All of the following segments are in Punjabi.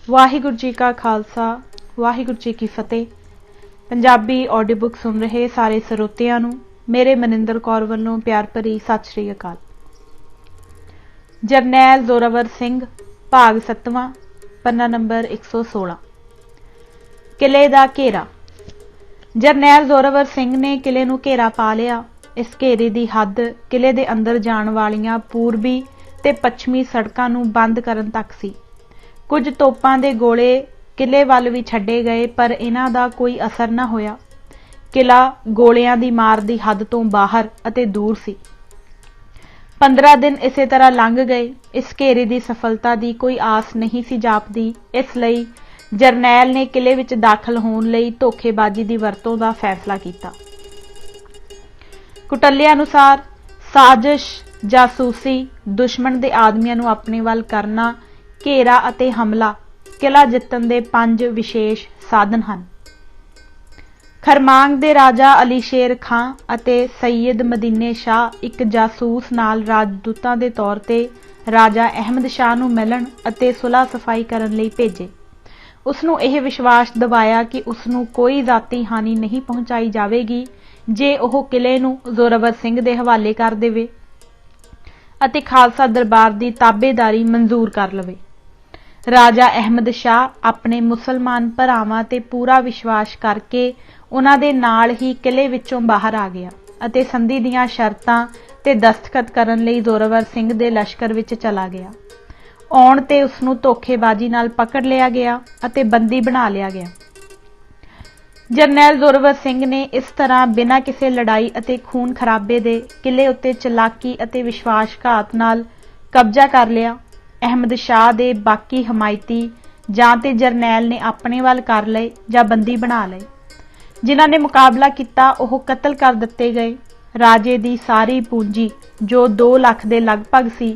ਵਾਹਿਗੁਰੂ ਜੀ ਕਾ ਖਾਲਸਾ ਵਾਹਿਗੁਰੂ जी की फतेह। पंजाबी ऑडियो बुक सुन रहे सारे ਸਰੋਤਿਆਂ ਨੂੰ मेरे ਮਨਿੰਦਰ कौर ਵੱਲੋਂ प्यार भरी सत श्री अकाल। जरनैल जोरावर सिंह भाग 7वां पन्ना नंबर 116। किले का घेरा। जरनैल जोरावर सिंह ने किले नूं घेरा पा लिया। इस घेरे की हद किले के अंदर जाण वालियां पूर्वी ते पश्चिमी सड़कों नूं बंद करन तक सी। कुछ तोपां दे गोले किले वाल भी छड्डे गए पर इन्हां दा कोई असर न होया। किला गोलियां दी मार दी हद तो बाहर अते दूर सी। 15 दिन इसे तरह लंघ गए। इस घेरे की सफलता की कोई आस नहीं सी जापदी। इसलिए जरनैल ने किले विच दाखिल होण लई धोखेबाजी की वरतों का फैसला किया। कुटलिया अनुसार साजिश जासूसी दुश्मन के आदमियों नूं अपने वाल करना घेरा अते हमला किला जितन के 5 विशेष साधन हैं। खरमांग के राजा अली शेर खां अते सैयद मदीने शाह एक जासूस नाल राजदूतां के तौर पर राजा अहमद शाह नूं मिलण अते सुलह सफाई करन लई भेजे। उसनूं यह विश्वास दिवाया कि उसनूं कोई जाती हानि नहीं पहुंचाई जाएगी जे ओह किले नूं जोरावर सिंह दे हवाले कर देवे अते खालसा दरबार की ताबेदारी मंजूर कर लवे। राजा अहमद शाह अपने मुसलमान भरावां ते पूरा विश्वास करके उन्हां दे नाल ही किले विचों बाहर आ गया अते संधि दीआं शर्तां ते दस्तखत करन लई जोरावर सिंह दे लश्कर विच चला गया। आउण ते उसनूं धोखेबाजी नाल पकड़ लिया गया अते बंदी बना लिया गया। जरनैल जोरावर सिंह ने इस तरह बिना किसी लड़ाई अते खून खराबे दे किले उत्ते चलाकी अते विश्वासघात नाल कब्जा कर लिया। अहमद शाह दे बाकी हमायती जां ते जरनैल ने अपने वाल कर लए जां बंदी बना लए। जिन्हां ने मुकाबला किया ओह कतल कर दिते गए। राजे दी सारी पूंजी जो 2 लाख के लगभग सी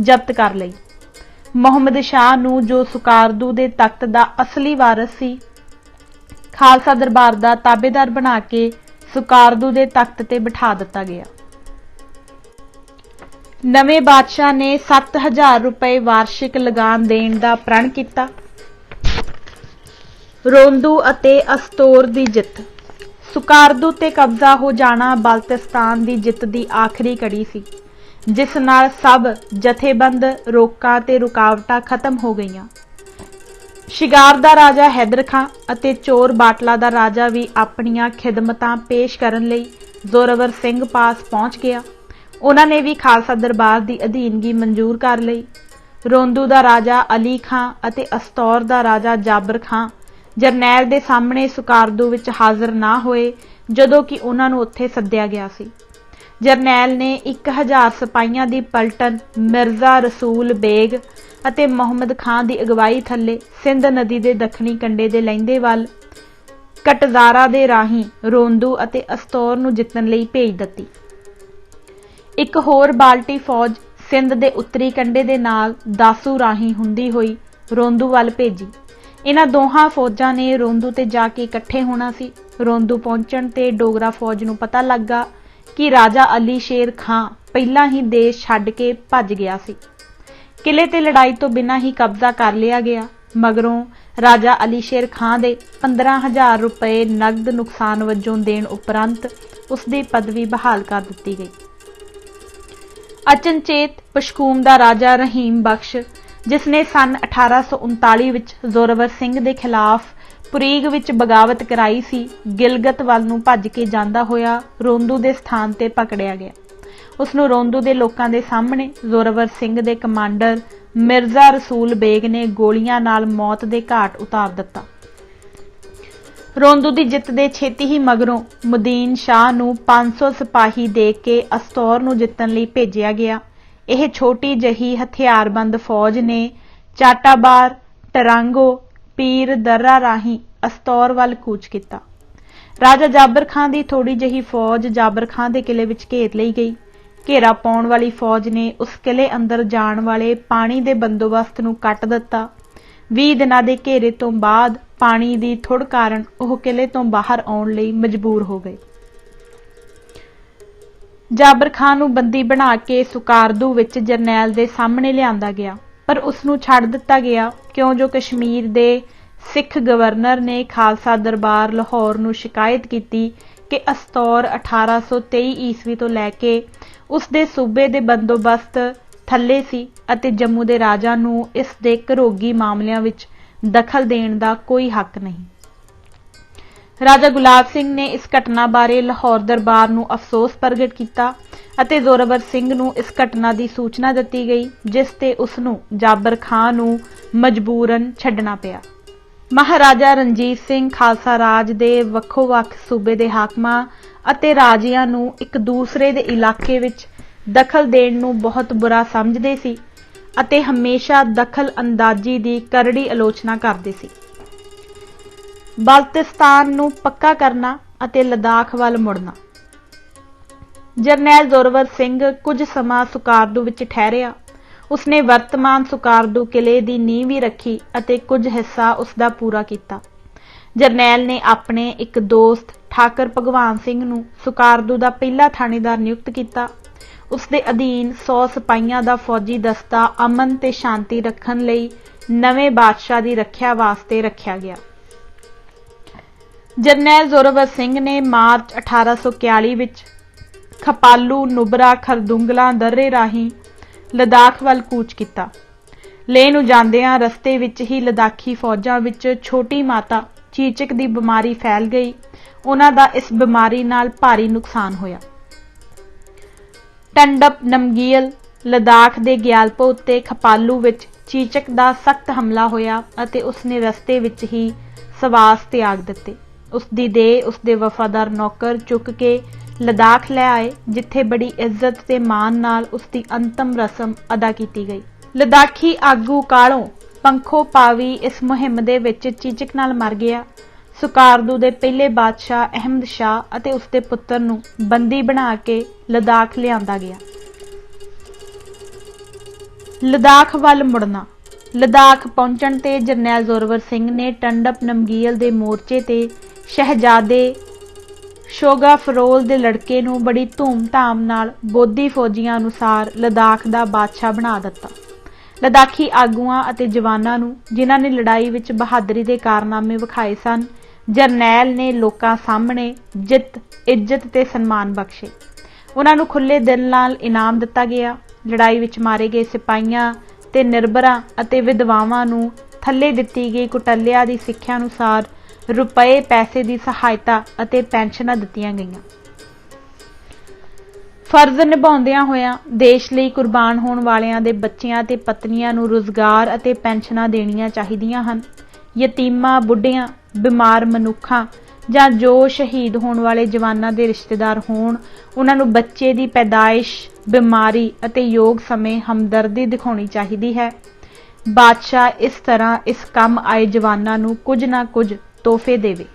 जब्त कर लई। मुहम्मद शाह नूं जो सुकारदू दे तख्त दा असली वारिस सी खालसा दरबार दा ताबेदार बना के सुकारदू दे तख्त ते बिठा दिता गया। नवे बादशाह ने 7000 रुपए वार्षिक लगान देण दा प्रण किया। रोंदू अते अस्तोर दी जित। सुकारदू ते कब्जा हो जाना बाल्तिस्तान दी जित दी आखिरी कड़ी सी जिस नाल सब जथेबंद रोकां ते रुकावटां खत्म हो गईयां। शिगार दा राजा हैदर खां अते चोर बाटला दा राजा भी अपनियां खिदमतां पेश करन लई जोरावर सिंह पास पहुंच गया। उन्होंने भी खालसा दरबार की अधीनगी मंजूर कर लई। रोंदू दा राजा अली खां अते अस्तौर दा राजा जाबर खां जरनैल दे सामने सुकारदू विच हाज़र ना होए जदों कि उन्हां नूं उत्थे सद्दिया गया सी। जरनैल ने 1000 सिपाहियां दी पलटन मिर्जा रसूल बेग अते मुहम्मद खां दी अगवाई थल्ले सिंध नदी दे दक्षिणी कंढे दे लहिंदे वल कटजारा दे राही रोंदू अते अस्तौर नूं जितण लई भेज दित्ती। एक होर बाल्टी फौज सिंध दे उत्तरी कंढे दे नाल दासू राही हुंदी होई रोंदू वल भेजी। इन्हां दोहां फौजां ने रोंदू ते जाके इकट्ठे होना सी। रोंदू पहुंचण ते डोगरा फौज नूं पता लगा कि राजा अली शेर खां पहलां ही देश छड्ड के भज गया सी। किले ते लड़ाई तो बिना ही कब्जा कर लिया गया। मगरों राजा अली शेर खां दे 15000 रुपए नगद नुकसान वजों देण उपरंत उसदी पदवी बहाल कर दित्ती गई। अचनचेत पशकूम का राजा रहीम बख्श जिसने सन 1839 विच जोरावर सिंह के खिलाफ पुरीग विच बगावत कराई सी गिलगत वल नूं भज के जांदा होया रोंदू के स्थान ते पकड़िया गया। उसनूं रोंदू के लोकां दे सामने जोरावर सिंह के कमांडर मिर्जा रसूल बेग ने गोलियां नाल मौत के घाट उतार दिता। रोंदू की जित दे छेती ही मगरों मुदीन शाह नूं 500 सिपाही दे के अस्तौर नूं जितण लई भेजिया गया। यह छोटी जही हथियारबंद फौज ने चाटाबार टरांगो पीर दर्रा राही अस्तौर वल कूच किया। राजा जाबर खां की थोड़ी जही फौज जाबर खां के किले विच घेर लई गई। घेरा पाउण वाली फौज ने उस किले अंदर जाण वाले पानी के बंदोबस्त नूं कट दिता। 20 दिनां दे घेरे तो बाद पानी की थुड़ कारण वह किले तो बाहर आउण लई मजबूर हो गए। जाबर खां नूं बंदी बना के सुकारदू विच जरनैल दे सामने लिआंदा गया पर उसनूं छड्ड दिता गया क्यों जो कश्मीर के सिख गवर्नर ने खालसा दरबार लाहौर नूं शिकायत की कि असतौर 1823 ईस्वी तो लैके उसके सूबे के बंदोबस्त थले सी अते जम्मू के राजा नूं इस दे घरोगी मामलिਆਂ विच दखल देण दा कोई हक नहीं। राजा गुलाब सिंह ने इस घटना बारे लाहौर दरबार नूं अफसोस प्रगट किया अते जोरावर सिंह नूं इस घटना की सूचना दी गई, जिस ते उसनूं जाबर खां नूं मजबूरन छड्डना पिया। महाराजा रणजीत सिंह खालसा राज दे वक्खो-वक्ख सूबे दे हाकमां अते राजियां नूं एक दूसरे दे इलाके विच दखल देण नूं बहुत बुरा समझदे सी अते हमेशा दखल अंदाजी दी करड़ी आलोचना करदे सी। बल्तिस्तान नूं पक्का करना अते लद्दाख वल मुड़ना। जरनैल जोरावर सिंह कुछ समा सुकारदू विच ठहरिया। उसने वर्तमान सुकारदू किले की नींह भी रखी अते कुछ हिस्सा उसका पूरा किया। जरनैल ने अपने एक दोस्त ठाकर भगवान सिंह नूं सुकारदू का पहला थाणेदार नियुक्त किया। उसके अधीन 100 सिपाहियां का फौजी दस्ता अमन ते शांति रखण लई नवे बादशाह की रखिया वास्ते रखिया गया। जरनैल जोरावर सिंह ने मार्च 1841 विच खपालू नुबरा खरदुंगला दर्रे राही लद्दाख वल कूच किया। लेह नूं जांदियां रस्ते विच ही लद्दाखी फौजां विच छोटी माता चीचक की बीमारी फैल गई। उन्हां दा इस बीमारी नाल भारी नुकसान होया। टंडप नमगील लद्दाख दे ग्यालपो उत्ते खपालू विच चीचक दा सख्त हमला होया अते उसने रस्ते विच ही सवास त्याग दिते। उसदी देह उसदे वफादार नौकर चुक के लद्दाख लै आए, जिथे बड़ी इज्जत ते मान नाल उसकी अंतिम रस्म अदा की गई। लद्दाखी आगू कालों पंखो पावी इस मुहिम दे विच चीचक नाल मर गया। सुकारदू दे पहले बादशाह अहमद शाह अते उसके पुत्र नूं बंदी बना के लद्दाख लिआंदा गया। लद्दाख वल मुड़ना। लद्दाख पहुंचण ते जरनैल जोरावर सिंह ने टंडप नमगील दे मोर्चे ते शहजादे शोगा फरोल दे लड़के नूं बड़ी धूम-धाम नाल बोधी फौजियां अनुसार लद्दाख दा बादशाह बना दिता। लद्दाखी आगुआं अते जवानां नूं जिन्हां ने लड़ाई विच बहादरी दे कारनामे विखाए सन, जरनैल ने लोकां सामणे जित इज्जत ते सन्मान बख्शे। उन्हां नूं खुले दिल नाल इनाम दिता गया। लड़ाई विच मारे गए सिपाहियां ते निर्भरां अते विधवावां नूं थल्ले दित्ती गई कुटलिया दी सिੱਖਿਆ अनुसार रुपए पैसे की सहायता अते पेंशनां दित्तियां गईयां। फर्ज निभाउंदियां होइयां देश लई कुर्बान होण वालियां दे बच्चियां ते पत्नियां नूं रोजगार अते पेंशनां देणीआं चाहीदियां हन। यतीमां बुढ़ियां बीमार मनुखां जां जो शहीद होण वाले जवानां दे रिश्तेदार होण, उन्हां नूं बच्चे दी पैदाइश बीमारी अते योग समय हमदर्दी दिखाउणी चाहीदी है। बादशाह इस तरह इस काम आए जवानां नूं कुछ ना कुछ तोहफे देवे।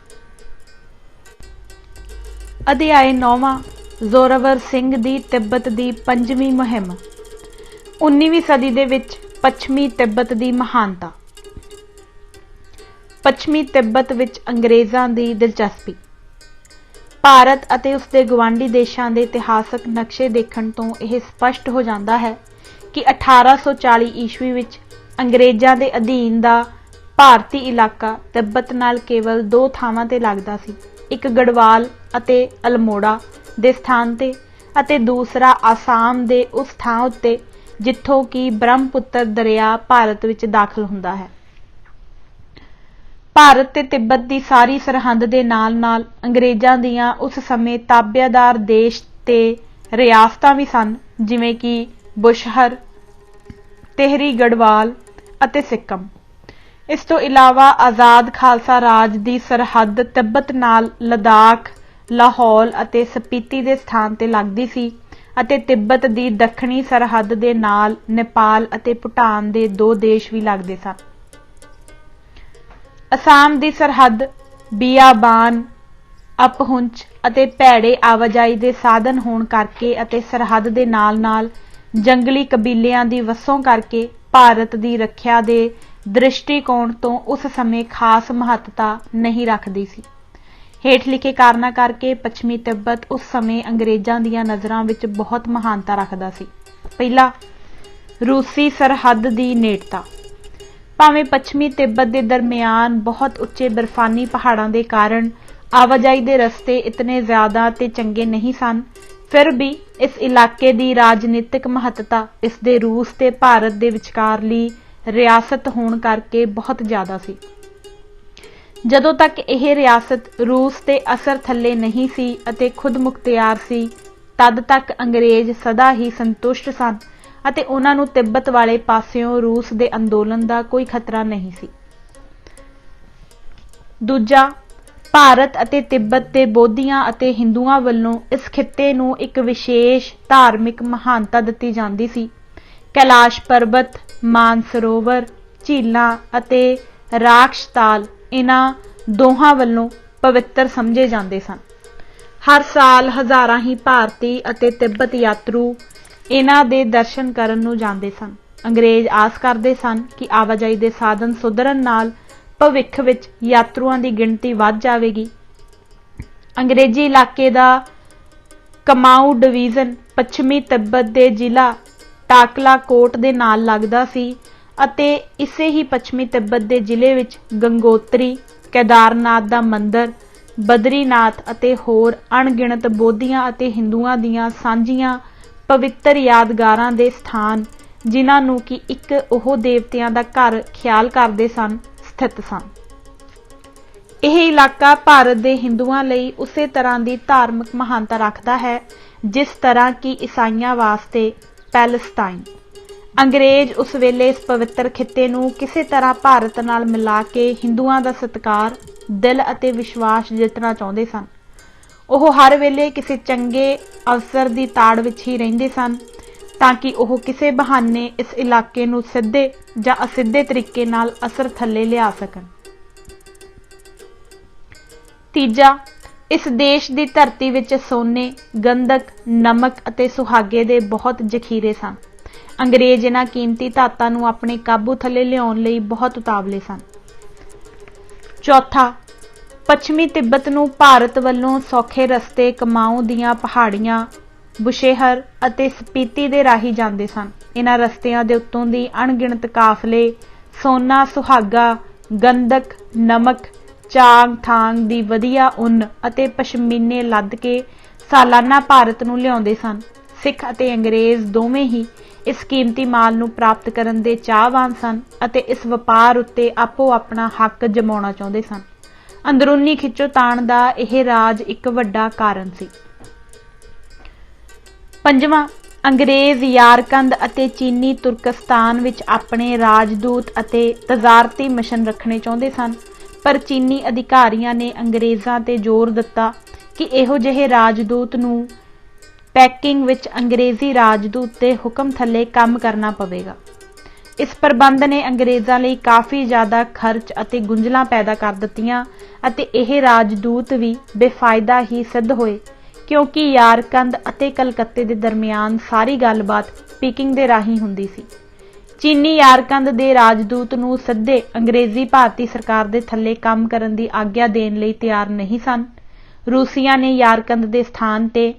अध्याय 9वां जोरावर सिंह दी तिब्बत दी 5वीं मुहिम। 19वीं सदी दे विच पश्चिमी तिब्बत दी महानता। पश्चिमी तिब्बत विच अंग्रेज़ां दी दिलचस्पी। भारत अते उसके गुआंढी देशों के इतिहासक नक्शे देखण तो यह स्पष्ट हो जाता है कि 1840 ईस्वी विच अंग्रेज़ां दे अधीन दा भारती इलाका तिब्बत नाल केवल 2 थावां ते लगदा सी, एक गढ़वाल अते अल्मोड़ा दे स्थान ते अते दूसरा आसाम दे उस थां उत्ते जिथों कि ब्रह्मपुत्र दरिया भारत विच दाखल हुंदा है। भारत ते तिब्बत की सारी सरहद के नाल नाल अंग्रेज़ां दियां उस समय ताबेदार देश ते रियासतां भी सन, जिवें कि बुशहर, तेहरी गढ़वाल अते सिक्किम। इस तो इलावा आज़ाद खालसा राज की सरहद तिब्बत नाल लद्दाख, लाहौल अते स्पीति के स्थान ते लगदी सी अते तिब्बत की दक्षिणी सरहद के नाल नेपाल अते भूटान के 2 देश भी लगदे सन। असम की सरहद बियाबान, अपहुंच अते भैड़े आवाजाई के साधन होण करके अते सरहद के नाल नाल जंगली कबीलियां की वसों करके भारत की रखिया के दृष्टिकोण तो उस समय खास महत्ता नहीं रखती सी। हेठ लिखे कारणों करके पश्चिमी तिब्बत उस समय अंग्रेज़ों दीयां नज़रां विच बहुत महानता रखता सी। पहला, रूसी सरहद की नेड़ता। ਭਾਵੇਂ ਪੱਛਮੀ ਤਿੱਬਤ ਦੇ ਦਰਮਿਆਨ ਬਹੁਤ ਉੱਚੇ ਬਰਫਾਨੀ ਪਹਾੜਾਂ ਦੇ ਕਾਰਨ ਆਵਾਜਾਈ ਦੇ ਰਸਤੇ ਇਤਨੇ ਜ਼ਿਆਦਾ ਤੇ ਚੰਗੇ ਨਹੀਂ ਸਨ, ਫਿਰ ਵੀ ਇਸ ਇਲਾਕੇ ਦੀ ਰਾਜਨੀਤਿਕ ਮਹੱਤਤਾ ਇਸ ਦੇ ਰੂਸ ਤੇ ਭਾਰਤ ਦੇ ਵਿਚਕਾਰਲੀ ਰਿਆਸਤ ਹੋਣ ਕਰਕੇ ਬਹੁਤ ਜ਼ਿਆਦਾ ਸੀ। ਜਦੋਂ ਤੱਕ ਇਹ ਰਿਆਸਤ ਰੂਸ ਦੇ ਅਸਰ ਥੱਲੇ ਨਹੀਂ ਸੀ ਅਤੇ ਖੁਦ ਮੁਖਤਿਆਰ ਸੀ, ਤਦ ਤੱਕ ਅੰਗਰੇਜ਼ ਸਦਾ ਹੀ ਸੰਤੁਸ਼ਟ ਸਨ ਅਤੇ ਉਹਨਾਂ ਨੂੰ ਤਿੱਬਤ ਵਾਲੇ ਪਾਸਿਓਂ ਰੂਸ ਦੇ ਅੰਦੋਲਨ ਦਾ ਕੋਈ ਖਤਰਾ ਨਹੀਂ ਸੀ। ਦੂਜਾ, ਭਾਰਤ ਅਤੇ ਤਿੱਬਤ ਦੇ ਬੋਧੀਆਂ ਅਤੇ ਹਿੰਦੂਆਂ ਵੱਲੋਂ ਇਸ ਖਿੱਤੇ ਨੂੰ ਇੱਕ ਵਿਸ਼ੇਸ਼ ਧਾਰਮਿਕ ਮਹਾਨਤਾ ਦਿੱਤੀ ਜਾਂਦੀ ਸੀ। ਕੈਲਾਸ਼ ਪਰਬਤ, ਮਾਨਸਰੋਵਰ, ਝੀਲਾਂ ਅਤੇ ਰਾਖਸ਼ਤਾਲ ਇਹਨਾਂ ਦੋਹਾਂ ਵੱਲੋਂ ਪਵਿੱਤਰ ਸਮਝੇ ਜਾਂਦੇ ਸਨ। ਹਰ ਸਾਲ ਹਜ਼ਾਰਾਂ ਹੀ ਭਾਰਤੀ ਅਤੇ ਤਿੱਬਤ ਯਾਤਰੂ ਇਹਨਾਂ ਦੇ ਦਰਸ਼ਨ ਕਰਨ ਨੂੰ ਜਾਂਦੇ ਸਨ। ਅੰਗਰੇਜ਼ ਆਸ ਕਰਦੇ ਸਨ ਕਿ ਆਵਾਜਾਈ ਦੇ ਸਾਧਨ ਸੁਧਰਨ ਨਾਲ ਭਵਿੱਖ ਵਿੱਚ ਯਾਤਰੂਆਂ ਦੀ ਗਿਣਤੀ ਵੱਧ ਜਾਵੇਗੀ। ਅੰਗਰੇਜ਼ੀ ਇਲਾਕੇ ਦਾ ਕਮਾਊ ਡਿਵੀਜ਼ਨ ਪੱਛਮੀ ਤਿੱਬਤ ਦੇ ਜ਼ਿਲ੍ਹਾ ਟਾਕਲਾਕੋਟ ਦੇ ਨਾਲ ਲੱਗਦਾ ਸੀ ਅਤੇ ਇਸੇ ਹੀ ਪੱਛਮੀ ਤਿੱਬਤ ਦੇ ਜ਼ਿਲ੍ਹੇ ਵਿੱਚ ਗੰਗੋਤਰੀ, ਕੇਦਾਰਨਾਥ ਦਾ ਮੰਦਰ, ਬਦਰੀਨਾਥ ਅਤੇ ਹੋਰ ਅਣਗਿਣਤ ਬੋਧੀਆਂ ਅਤੇ ਹਿੰਦੂਆਂ ਦੀਆਂ ਸਾਂਝੀਆਂ ਪਵਿੱਤਰ ਯਾਦਗਾਰਾਂ ਦੇ ਸਥਾਨ, ਜਿਨ੍ਹਾਂ ਨੂੰ ਕਿ ਇੱਕ ਉਹ ਦੇਵਤਿਆਂ ਦਾ ਘਰ ਖਿਆਲ ਕਰਦੇ ਸਨ, ਸਥਿਤ ਸਨ। ਇਹ ਇਲਾਕਾ ਭਾਰਤ ਦੇ ਹਿੰਦੂਆਂ ਲਈ ਉਸੇ ਤਰ੍ਹਾਂ ਦੀ ਧਾਰਮਿਕ ਮਹਾਨਤਾ ਰੱਖਦਾ ਹੈ ਜਿਸ ਤਰ੍ਹਾਂ ਕਿ ਈਸਾਈਆਂ ਵਾਸਤੇ ਪੈਲਸਟਾਈਨ। ਅੰਗਰੇਜ਼ ਉਸ ਵੇਲੇ ਇਸ ਪਵਿੱਤਰ ਖਿੱਤੇ ਨੂੰ ਕਿਸੇ ਤਰ੍ਹਾਂ ਭਾਰਤ ਨਾਲ ਮਿਲਾ ਕੇ ਹਿੰਦੂਆਂ ਦਾ ਸਤਿਕਾਰ, ਦਿਲ ਅਤੇ ਵਿਸ਼ਵਾਸ ਜਿੱਤਣਾ ਚਾਹੁੰਦੇ ਸਨ। ਉਹ ਹਰ ਵੇਲੇ ਕਿਸੇ ਚੰਗੇ ਅਵਸਰ ਦੀ ਤਾੜ ਵਿੱਚ ਹੀ ਰਹਿੰਦੇ ਸਨ ਤਾਂ ਕਿ ਉਹ ਕਿਸੇ ਬਹਾਨੇ ਇਸ ਇਲਾਕੇ ਨੂੰ ਸਿੱਧੇ ਜਾਂ ਅਸਿੱਧੇ ਤਰੀਕੇ ਨਾਲ ਅਸਰ ਥੱਲੇ ਲਿਆ ਸਕਣ। ਤੀਜਾ, ਇਸ ਦੇਸ਼ ਦੀ ਧਰਤੀ ਵਿੱਚ ਸੋਨੇ, ਗੰਧਕ, ਨਮਕ ਅਤੇ ਸੁਹਾਗੇ ਦੇ ਬਹੁਤ ਜ਼ਖੀਰੇ ਸਨ। ਅੰਗਰੇਜ਼ ਇਹਨਾਂ ਕੀਮਤੀ ਧਾਤਾਂ ਨੂੰ ਆਪਣੇ ਕਾਬੂ ਥੱਲੇ ਲਿਆਉਣ ਲਈ ਬਹੁਤ ਉਤਾਵਲੇ ਸਨ। ਚੌਥਾ, ਪੱਛਮੀ ਤਿੱਬਤ ਨੂੰ ਭਾਰਤ ਵੱਲੋਂ ਸੌਖੇ ਰਸਤੇ ਕਮਾਊ ਦੀਆਂ ਪਹਾੜੀਆਂ, ਬੁਸ਼ੇਹਰ ਅਤੇ ਸਪੀਤੀ ਦੇ ਰਾਹੀਂ ਜਾਂਦੇ ਸਨ। ਇਹਨਾਂ ਰਸਤਿਆਂ ਦੇ ਉੱਤੋਂ ਦੀ ਅਣਗਿਣਤ ਕਾਫਲੇ ਸੋਨਾ, ਸੁਹਾਗਾ, ਗੰਧਕ, ਨਮਕ, ਚਾਂਗ ਥਾਂਗ ਦੀ ਵਧੀਆ ਉੱਨ ਅਤੇ ਪਸ਼ਮੀਨੇ ਲੱਦ ਕੇ ਸਾਲਾਨਾ ਭਾਰਤ ਨੂੰ ਲਿਆਉਂਦੇ ਸਨ। ਸਿੱਖ ਅਤੇ ਅੰਗਰੇਜ਼ ਦੋਵੇਂ ਹੀ ਇਸ ਕੀਮਤੀ ਮਾਲ ਨੂੰ ਪ੍ਰਾਪਤ ਕਰਨ ਦੇ ਚਾਹਵਾਨ ਸਨ ਅਤੇ ਇਸ ਵਪਾਰ ਉੱਤੇ ਆਪੋ ਆਪਣਾ ਹੱਕ ਜਮਾਉਣਾ ਚਾਹੁੰਦੇ ਸਨ। ਅੰਦਰੂਨੀ ਖਿੱਚੋਤਾਣ ਦਾ ਇਹ ਰਾਜ ਇੱਕ ਵੱਡਾ ਕਾਰਨ ਸੀ। ਪੰਜਵਾਂ, ਅੰਗਰੇਜ਼ ਯਾਰਕੰਦ ਅਤੇ ਚੀਨੀ ਤੁਰਕਸਤਾਨ ਵਿੱਚ ਆਪਣੇ ਰਾਜਦੂਤ ਅਤੇ ਤਜ਼ਾਰਤੀ ਮਿਸ਼ਨ ਰੱਖਣੇ ਚਾਹੁੰਦੇ ਸਨ, ਪਰ ਚੀਨੀ ਅਧਿਕਾਰੀਆਂ ਨੇ ਅੰਗਰੇਜ਼ਾਂ ਤੇ ਜ਼ੋਰ ਦਿੱਤਾ ਕਿ ਇਹੋ ਜਿਹੇ ਰਾਜਦੂਤ ਨੂੰ ਪੈਕਿੰਗ ਵਿੱਚ ਅੰਗਰੇਜ਼ੀ ਰਾਜਦੂਤ ਦੇ ਹੁਕਮ ਥੱਲੇ ਕੰਮ ਕਰਨਾ ਪਵੇਗਾ। ਇਸ ਪ੍ਰਬੰਧ ਨੇ ਅੰਗਰੇਜ਼ਾਂ ਲਈ ਕਾਫੀ ਜ਼ਿਆਦਾ ਖਰਚ ਅਤੇ ਗੁੰਝਲਾਂ ਪੈਦਾ ਕਰ ਦਿੱਤੀਆਂ ਅਤੇ ਇਹ ਰਾਜਦੂਤ ਵੀ ਬੇਫਾਇਦਾ ਹੀ ਸਿੱਧ ਹੋਏ ਕਿਉਂਕਿ ਯਾਰਕੰਦ ਅਤੇ ਕਲਕੱਤੇ ਦੇ ਦਰਮਿਆਨ ਸਾਰੀ ਗੱਲਬਾਤ ਪੀਕਿੰਗ ਦੇ ਰਾਹੀਂ ਹੁੰਦੀ ਸੀ। ਚੀਨੀ ਯਾਰਕੰਦ ਦੇ ਰਾਜਦੂਤ ਨੂੰ ਸਿੱਧੇ ਅੰਗਰੇਜ਼ੀ ਭਾਰਤੀ ਸਰਕਾਰ ਦੇ ਥੱਲੇ ਕੰਮ ਕਰਨ ਦੀ ਆਗਿਆ ਦੇਣ ਲਈ ਤਿਆਰ ਨਹੀਂ ਸਨ। ਰੂਸੀਆਂ ਨੇ ਯਾਰਕੰਦ ਦੇ ਸਥਾਨ ਤੇ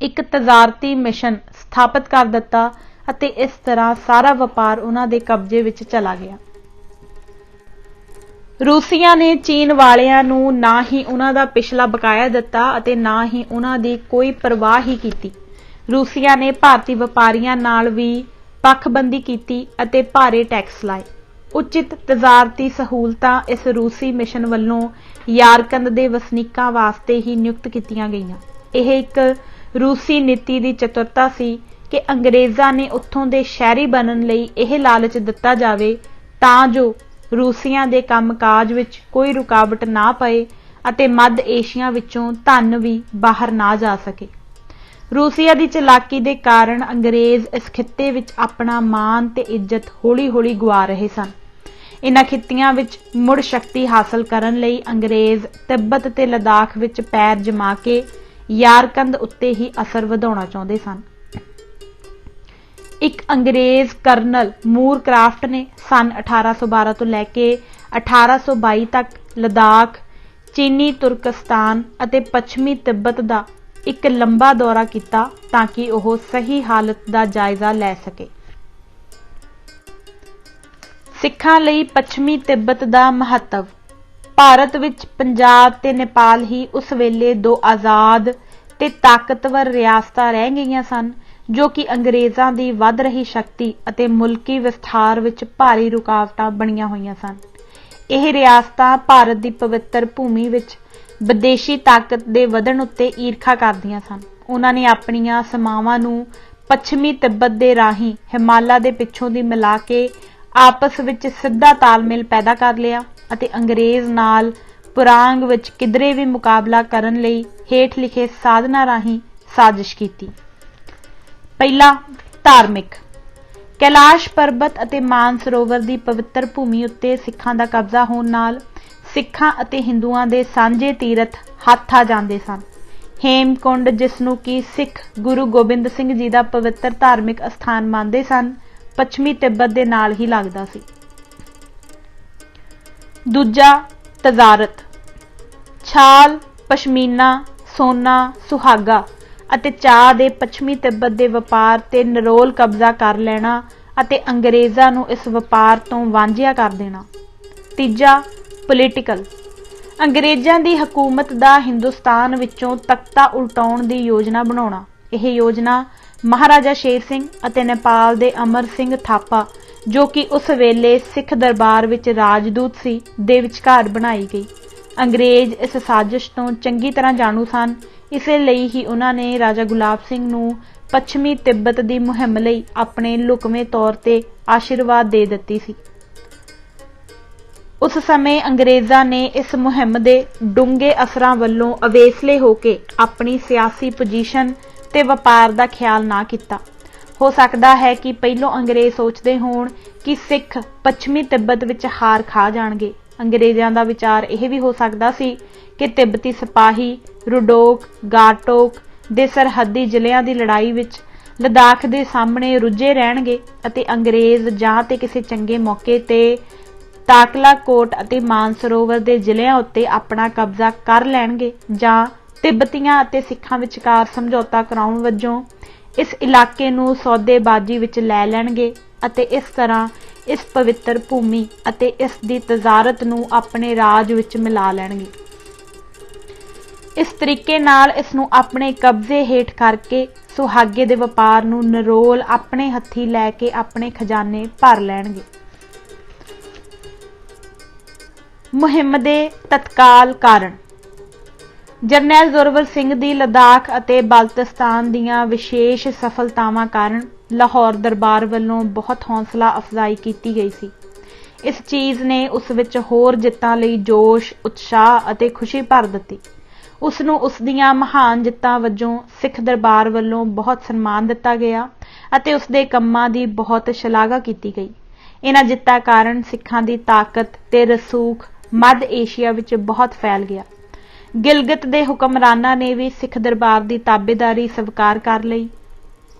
ਇੱਕ ਤਜ਼ਾਰਤੀ ਮਿਸ਼ਨ ਸਥਾਪਿਤ ਕਰ ਦਿੱਤਾ ਅਤੇ ਇਸ ਤਰ੍ਹਾਂ ਸਾਰਾ ਵਪਾਰ ਉਹਨਾਂ ਦੇ ਕਬਜ਼ੇ ਵਿੱਚ ਚਲਾ ਗਿਆ। ਰੂਸੀਆਂ ਨੇ ਚੀਨ ਵਾਲਿਆਂ ਨੂੰ ਨਾ ਹੀ ਉਹਨਾਂ ਦਾ ਪਿਛਲਾ ਬਕਾਇਆ ਦਿੱਤਾ ਅਤੇ ਨਾ ਹੀ ਉਹਨਾਂ ਦੀ ਕੋਈ ਪਰਵਾਹ ਹੀ ਕੀਤੀ। ਰੂਸੀਆਂ ਨੇ ਭਾਰਤੀ ਵਪਾਰੀਆਂ ਨਾਲ ਵੀ ਪੱਖਬੰਦੀ ਕੀਤੀ ਅਤੇ ਭਾਰੇ ਟੈਕਸ ਲਾਏ। ਉਚਿਤ ਤਜ਼ਾਰਤੀ ਸਹੂਲਤਾਂ ਇਸ ਰੂਸੀ ਮਿਸ਼ਨ ਵੱਲੋਂ ਯਾਰਕੰਦ ਦੇ ਵਸਨੀਕਾਂ ਵਾਸਤੇ ਹੀ ਨਿਯੁਕਤ ਕੀਤੀਆਂ ਗਈਆਂ। ਇਹ ਇੱਕ ਰੂਸੀ ਨੀਤੀ ਦੀ ਚਤੁਰਤਾ ਸੀ ਕਿ ਅੰਗਰੇਜ਼ਾਂ ਨੇ ਉੱਥੋਂ ਦੇ ਸ਼ਹਿਰੀ ਬਣਨ ਲਈ ਇਹ ਲਾਲਚ ਦਿੱਤਾ ਜਾਵੇ ਤਾਂ ਜੋ ਰੂਸੀਆਂ ਦੇ ਕੰਮਕਾਜ ਵਿੱਚ ਕੋਈ ਰੁਕਾਵਟ ਨਾ ਪਏ ਅਤੇ ਮੱਧ ਏਸ਼ੀਆ ਵਿੱਚੋਂ ਧਨ ਵੀ ਬਾਹਰ ਨਾ ਜਾ ਸਕੇ। ਰੂਸੀਆ ਦੀ ਚਲਾਕੀ ਦੇ ਕਾਰਨ ਅੰਗਰੇਜ਼ ਇਸ ਖਿੱਤੇ ਵਿੱਚ ਆਪਣਾ ਮਾਣ ਤੇ ਇੱਜ਼ਤ ਹੌਲੀ-ਹੌਲੀ ਗੁਆ ਰਹੇ ਸਨ। ਇਹਨਾਂ ਖਿੱਤਿਆਂ ਵਿੱਚ ਮੁੜ ਸ਼ਕਤੀ ਹਾਸਲ ਕਰਨ ਲਈ ਅੰਗਰੇਜ਼ ਤਿੱਬਤ ਤੇ ਲਦਾਖ ਵਿੱਚ ਪੈਰ ਜਮਾ ਕੇ ਯਾਰਕੰਦ ਉੱਤੇ ਹੀ ਅਸਰ ਵਧਾਉਣਾ ਚਾਹੁੰਦੇ ਸਨ। ਇੱਕ ਅੰਗਰੇਜ਼ ਕਰਨਲ ਮੂਰ ਕ੍ਰਾਫਟ ਨੇ ਸਨ 1812 ਤੋਂ ਲੈ ਕੇ 1822 ਤੱਕ ਲਦਾਖ, ਚੀਨੀ ਤੁਰਕਸਤਾਨ ਅਤੇ ਪੱਛਮੀ ਤਿੱਬਤ ਦਾ ਇੱਕ ਲੰਬਾ ਦੌਰਾ ਕੀਤਾ ਤਾਂ ਕਿ ਉਹ ਸਹੀ ਹਾਲਤ ਦਾ ਜਾਇਜ਼ਾ ਲੈ ਸਕੇ। ਸਿੱਖਾਂ ਲਈ ਪੱਛਮੀ ਤਿੱਬਤ ਦਾ ਮਹੱਤਵ। ਭਾਰਤ ਵਿੱਚ ਪੰਜਾਬ ਤੇ ਨੇਪਾਲ ਹੀ ਉਸ ਵੇਲੇ ਦੋ ਆਜ਼ਾਦ ਤੇ ਤਾਕਤਵਰ ਰਿਆਸਤਾਂ ਰਹਿ ਗਈਆਂ ਸਨ ਜੋ ਕਿ ਅੰਗਰੇਜ਼ਾਂ ਦੀ ਵੱਧ ਰਹੀ ਸ਼ਕਤੀ ਅਤੇ ਮੁਲਕੀ ਵਿਸਥਾਰ ਵਿੱਚ ਭਾਰੀ ਰੁਕਾਵਟਾਂ ਬਣੀਆਂ ਹੋਈਆਂ ਸਨ। ਇਹ ਰਿਆਸਤਾਂ ਭਾਰਤ ਦੀ ਪਵਿੱਤਰ ਭੂਮੀ ਵਿੱਚ ਵਿਦੇਸ਼ੀ ਤਾਕਤ ਦੇ ਵਧਣ ਉੱਤੇ ਈਰਖਾ ਕਰਦੀਆਂ ਸਨ। ਉਹਨਾਂ ਨੇ ਆਪਣੀਆਂ ਸੀਮਾਵਾਂ ਨੂੰ ਪੱਛਮੀ ਤਿੱਬਤ ਦੇ ਰਾਹੀਂ ਹਿਮਾਲਾ ਦੇ ਪਿੱਛੋਂ ਦੀ ਮਿਲਾ ਕੇ ਆਪਸ ਵਿੱਚ ਸਿੱਧਾ ਤਾਲਮੇਲ ਪੈਦਾ ਕਰ ਲਿਆ ਅਤੇ ਅੰਗਰੇਜ਼ ਨਾਲ ਪੁਰਾਂਗ ਵਿੱਚ ਕਿਧਰੇ ਵੀ ਮੁਕਾਬਲਾ ਕਰਨ ਲਈ ਹੇਠ ਲਿਖੇ ਸਾਧਨਾਂ ਰਾਹੀਂ ਸਾਜ਼ਿਸ਼ ਕੀਤੀ। ਪਹਿਲਾ, ਧਾਰਮਿਕ। ਕੈਲਾਸ਼ ਪਰਬਤ ਅਤੇ ਮਾਨਸਰੋਵਰ ਦੀ ਪਵਿੱਤਰ ਭੂਮੀ ਉੱਤੇ ਸਿੱਖਾਂ ਦਾ ਕਬਜ਼ਾ ਹੋਣ ਨਾਲ ਸਿੱਖਾਂ ਅਤੇ ਹਿੰਦੂਆਂ ਦੇ ਸਾਂਝੇ ਤੀਰਥ ਹੱਥ ਆ ਜਾਂਦੇ ਸਨ। ਹੇਮਕੁੰਡ, ਜਿਸ ਨੂੰ ਕਿ ਸਿੱਖ ਗੁਰੂ ਗੋਬਿੰਦ ਸਿੰਘ ਜੀ ਦਾ ਪਵਿੱਤਰ ਧਾਰਮਿਕ ਅਸਥਾਨ ਮੰਨਦੇ ਸਨ, ਪੱਛਮੀ ਤਿੱਬਤ ਦੇ ਨਾਲ ਹੀ ਲੱਗਦਾ ਸੀ। ਦੂਜਾ, ਤਜ਼ਾਰਤ। ਛਾਲ, ਪਸ਼ਮੀਨਾ, ਸੋਨਾ, ਸੁਹਾਗਾ ਅਤੇ ਚਾਹ ਦੇ ਪੱਛਮੀ ਤਿੱਬਤ ਦੇ ਵਪਾਰ ਤੇ ਨਿਰੋਲ ਕਬਜ਼ਾ ਕਰ ਲੈਣਾ ਅਤੇ ਅੰਗਰੇਜ਼ਾਂ ਨੂੰ ਇਸ ਵਪਾਰ ਤੋਂ ਵਾਂਝਿਆ ਕਰ ਦੇਣਾ। ਤੀਜਾ, ਪੋਲੀਟੀਕਲ। ਅੰਗਰੇਜ਼ਾਂ ਦੀ ਹਕੂਮਤ ਦਾ ਹਿੰਦੁਸਤਾਨ ਵਿੱਚੋਂ ਤਖਤਾ ਉਲਟਾਉਣ ਦੀ ਯੋਜਨਾ ਬਣਾਉਣਾ। ਇਹ ਯੋਜਨਾ ਮਹਾਰਾਜਾ ਸ਼ੇਰ ਸਿੰਘ ਅਤੇ ਨੇਪਾਲ ਦੇ ਅਮਰ ਸਿੰਘ ਥਾਪਾ, ਜੋ ਕਿ ਉਸ ਵੇਲੇ ਸਿੱਖ ਦਰਬਾਰ ਵਿੱਚ ਰਾਜਦੂਤ ਸੀ, ਦੇ ਵਿਚਕਾਰ ਬਣਾਈ ਗਈ। ਅੰਗਰੇਜ਼ ਇਸ ਸਾਜ਼ਿਸ਼ ਤੋਂ ਚੰਗੀ ਤਰ੍ਹਾਂ ਜਾਣੂ ਸਨ, ਇਸੇ ਲਈ ਹੀ ਉਹਨਾਂ ਨੇ ਰਾਜਾ ਗੁਲਾਬ ਸਿੰਘ ਨੂੰ ਪੱਛਮੀ ਤਿੱਬਤ ਦੀ ਮੁਹਿੰਮ ਲਈ ਆਪਣੇ ਲੁਕਵੇਂ ਤੌਰ ਤੇ ਆਸ਼ੀਰਵਾਦ ਦੇ ਦਿੱਤੀ ਸੀ। ਉਸ ਸਮੇਂ ਅੰਗਰੇਜ਼ਾਂ ਨੇ ਇਸ ਮੁਹਿੰਮ ਦੇ ਡੂੰਘੇ ਅਸਰਾਂ ਵੱਲੋਂ ਅਵੇਸਲੇ ਹੋ ਕੇ ਆਪਣੀ ਸਿਆਸੀ ਪੋਜੀਸ਼ਨ ਤੇ ਵਪਾਰ ਦਾ ਖਿਆਲ ਨਾ ਕੀਤਾ। ਹੋ ਸਕਦਾ ਹੈ ਕਿ ਪਹਿਲੋਂ ਅੰਗਰੇਜ਼ ਸੋਚਦੇ ਹੋਣ ਕਿ ਸਿੱਖ ਪੱਛਮੀ ਤਿੱਬਤ ਵਿੱਚ ਹਾਰ ਖਾ ਜਾਣਗੇ। ਅੰਗਰੇਜ਼ਾਂ ਦਾ ਵਿਚਾਰ ਇਹ ਵੀ ਹੋ ਸਕਦਾ ਸੀ ਕਿ ਤਿੱਬਤੀ ਸਿਪਾਹੀ ਰੁਡੋਕ ਗਾਟੋਕ ਦੇ ਸਰਹੱਦੀ ਜ਼ਿਲ੍ਹਿਆਂ ਦੀ ਲੜਾਈ ਵਿੱਚ ਲਦਾਖ ਦੇ ਸਾਹਮਣੇ ਰੁੱਝੇ ਰਹਿਣਗੇ ਅਤੇ ਅੰਗਰੇਜ਼ ਜਾਂ ਤੇ ਕਿਸੇ ਚੰਗੇ ਮੌਕੇ ਤੇ ਤਾਕਲਾ ਕੋਟ ਅਤੇ ਮਾਨਸਰੋਵਰ ਦੇ ਜ਼ਿਲ੍ਹਿਆਂ ਉੱਤੇ ਆਪਣਾ ਕਬਜ਼ਾ ਕਰ ਲੈਣਗੇ ਜਾਂ ਤਿੱਬਤੀਆਂ ਅਤੇ ਸਿੱਖਾਂ ਵਿਚਕਾਰ ਸਮਝੌਤਾ ਕਰਾਉਣ ਵਜੋਂ ਇਸ ਇਲਾਕੇ ਨੂੰ ਸੌਦੇਬਾਜ਼ੀ ਵਿੱਚ ਲੈ ਲੈਣਗੇ ਅਤੇ ਇਸ ਤਰ੍ਹਾਂ ਇਸ ਪਵਿੱਤਰ ਭੂਮੀ ਅਤੇ ਇਸ ਦੀ ਤਜ਼ਾਰਤ ਨੂੰ ਆਪਣੇ ਰਾਜ ਵਿੱਚ ਮਿਲਾ ਲੈਣਗੇ। ਇਸ ਤਰੀਕੇ ਨਾਲ ਇਸ ਨੂੰ ਆਪਣੇ ਕਬਜ਼ੇ ਹੇਠ ਕਰਕੇ ਸੁਹਾਗੇ ਦੇ ਵਪਾਰ ਨੂੰ ਨਿਰੋਲ ਆਪਣੇ ਹੱਥੀਂ ਲੈ ਕੇ ਆਪਣੇ ਖਜ਼ਾਨੇ ਭਰ ਲੈਣਗੇ। ਮੁਹਿੰਮ ਦੇ ਤਤਕਾਲ ਕਾਰਨ। ਜਰਨੈਲ ਜ਼ੋਰਾਵਰ ਸਿੰਘ ਦੀ ਲਦਾਖ ਅਤੇ ਬਲਤਿਸਤਾਨ ਦੀਆਂ ਵਿਸ਼ੇਸ਼ ਸਫਲਤਾਵਾਂ ਕਾਰਨ ਲਾਹੌਰ ਦਰਬਾਰ ਵੱਲੋਂ ਬਹੁਤ ਹੌਸਲਾ ਅਫਜ਼ਾਈ ਕੀਤੀ ਗਈ ਸੀ। ਇਸ ਚੀਜ਼ ਨੇ ਉਸ ਵਿੱਚ ਹੋਰ ਜਿੱਤਾਂ ਲਈ ਜੋਸ਼, ਉਤਸ਼ਾਹ ਅਤੇ ਖੁਸ਼ੀ ਭਰ ਦਿੱਤੀ। ਉਸ ਨੂੰ ਉਸ ਦੀਆਂ ਮਹਾਨ ਜਿੱਤਾਂ ਵਜੋਂ ਸਿੱਖ ਦਰਬਾਰ ਵੱਲੋਂ ਬਹੁਤ ਸਨਮਾਨ ਦਿੱਤਾ ਗਿਆ ਅਤੇ ਉਸ ਦੇ ਕੰਮਾਂ ਦੀ ਬਹੁਤ ਸ਼ਲਾਘਾ ਕੀਤੀ ਗਈ। ਇਹਨਾਂ ਜਿੱਤਾਂ ਕਾਰਨ ਸਿੱਖਾਂ ਦੀ ਤਾਕਤ ਤੇ ਰਸੂਖ ਮੱਧ ਏਸ਼ੀਆ ਵਿੱਚ ਬਹੁਤ ਫੈਲ ਗਿਆ। ਗਿਲਗਿਤ ਦੇ ਹੁਕਮਰਾਨਾਂ ਨੇ ਵੀ ਸਿੱਖ ਦਰਬਾਰ ਦੀ ਤਾਬੇਦਾਰੀ ਸਵੀਕਾਰ ਕਰ ਲਈ।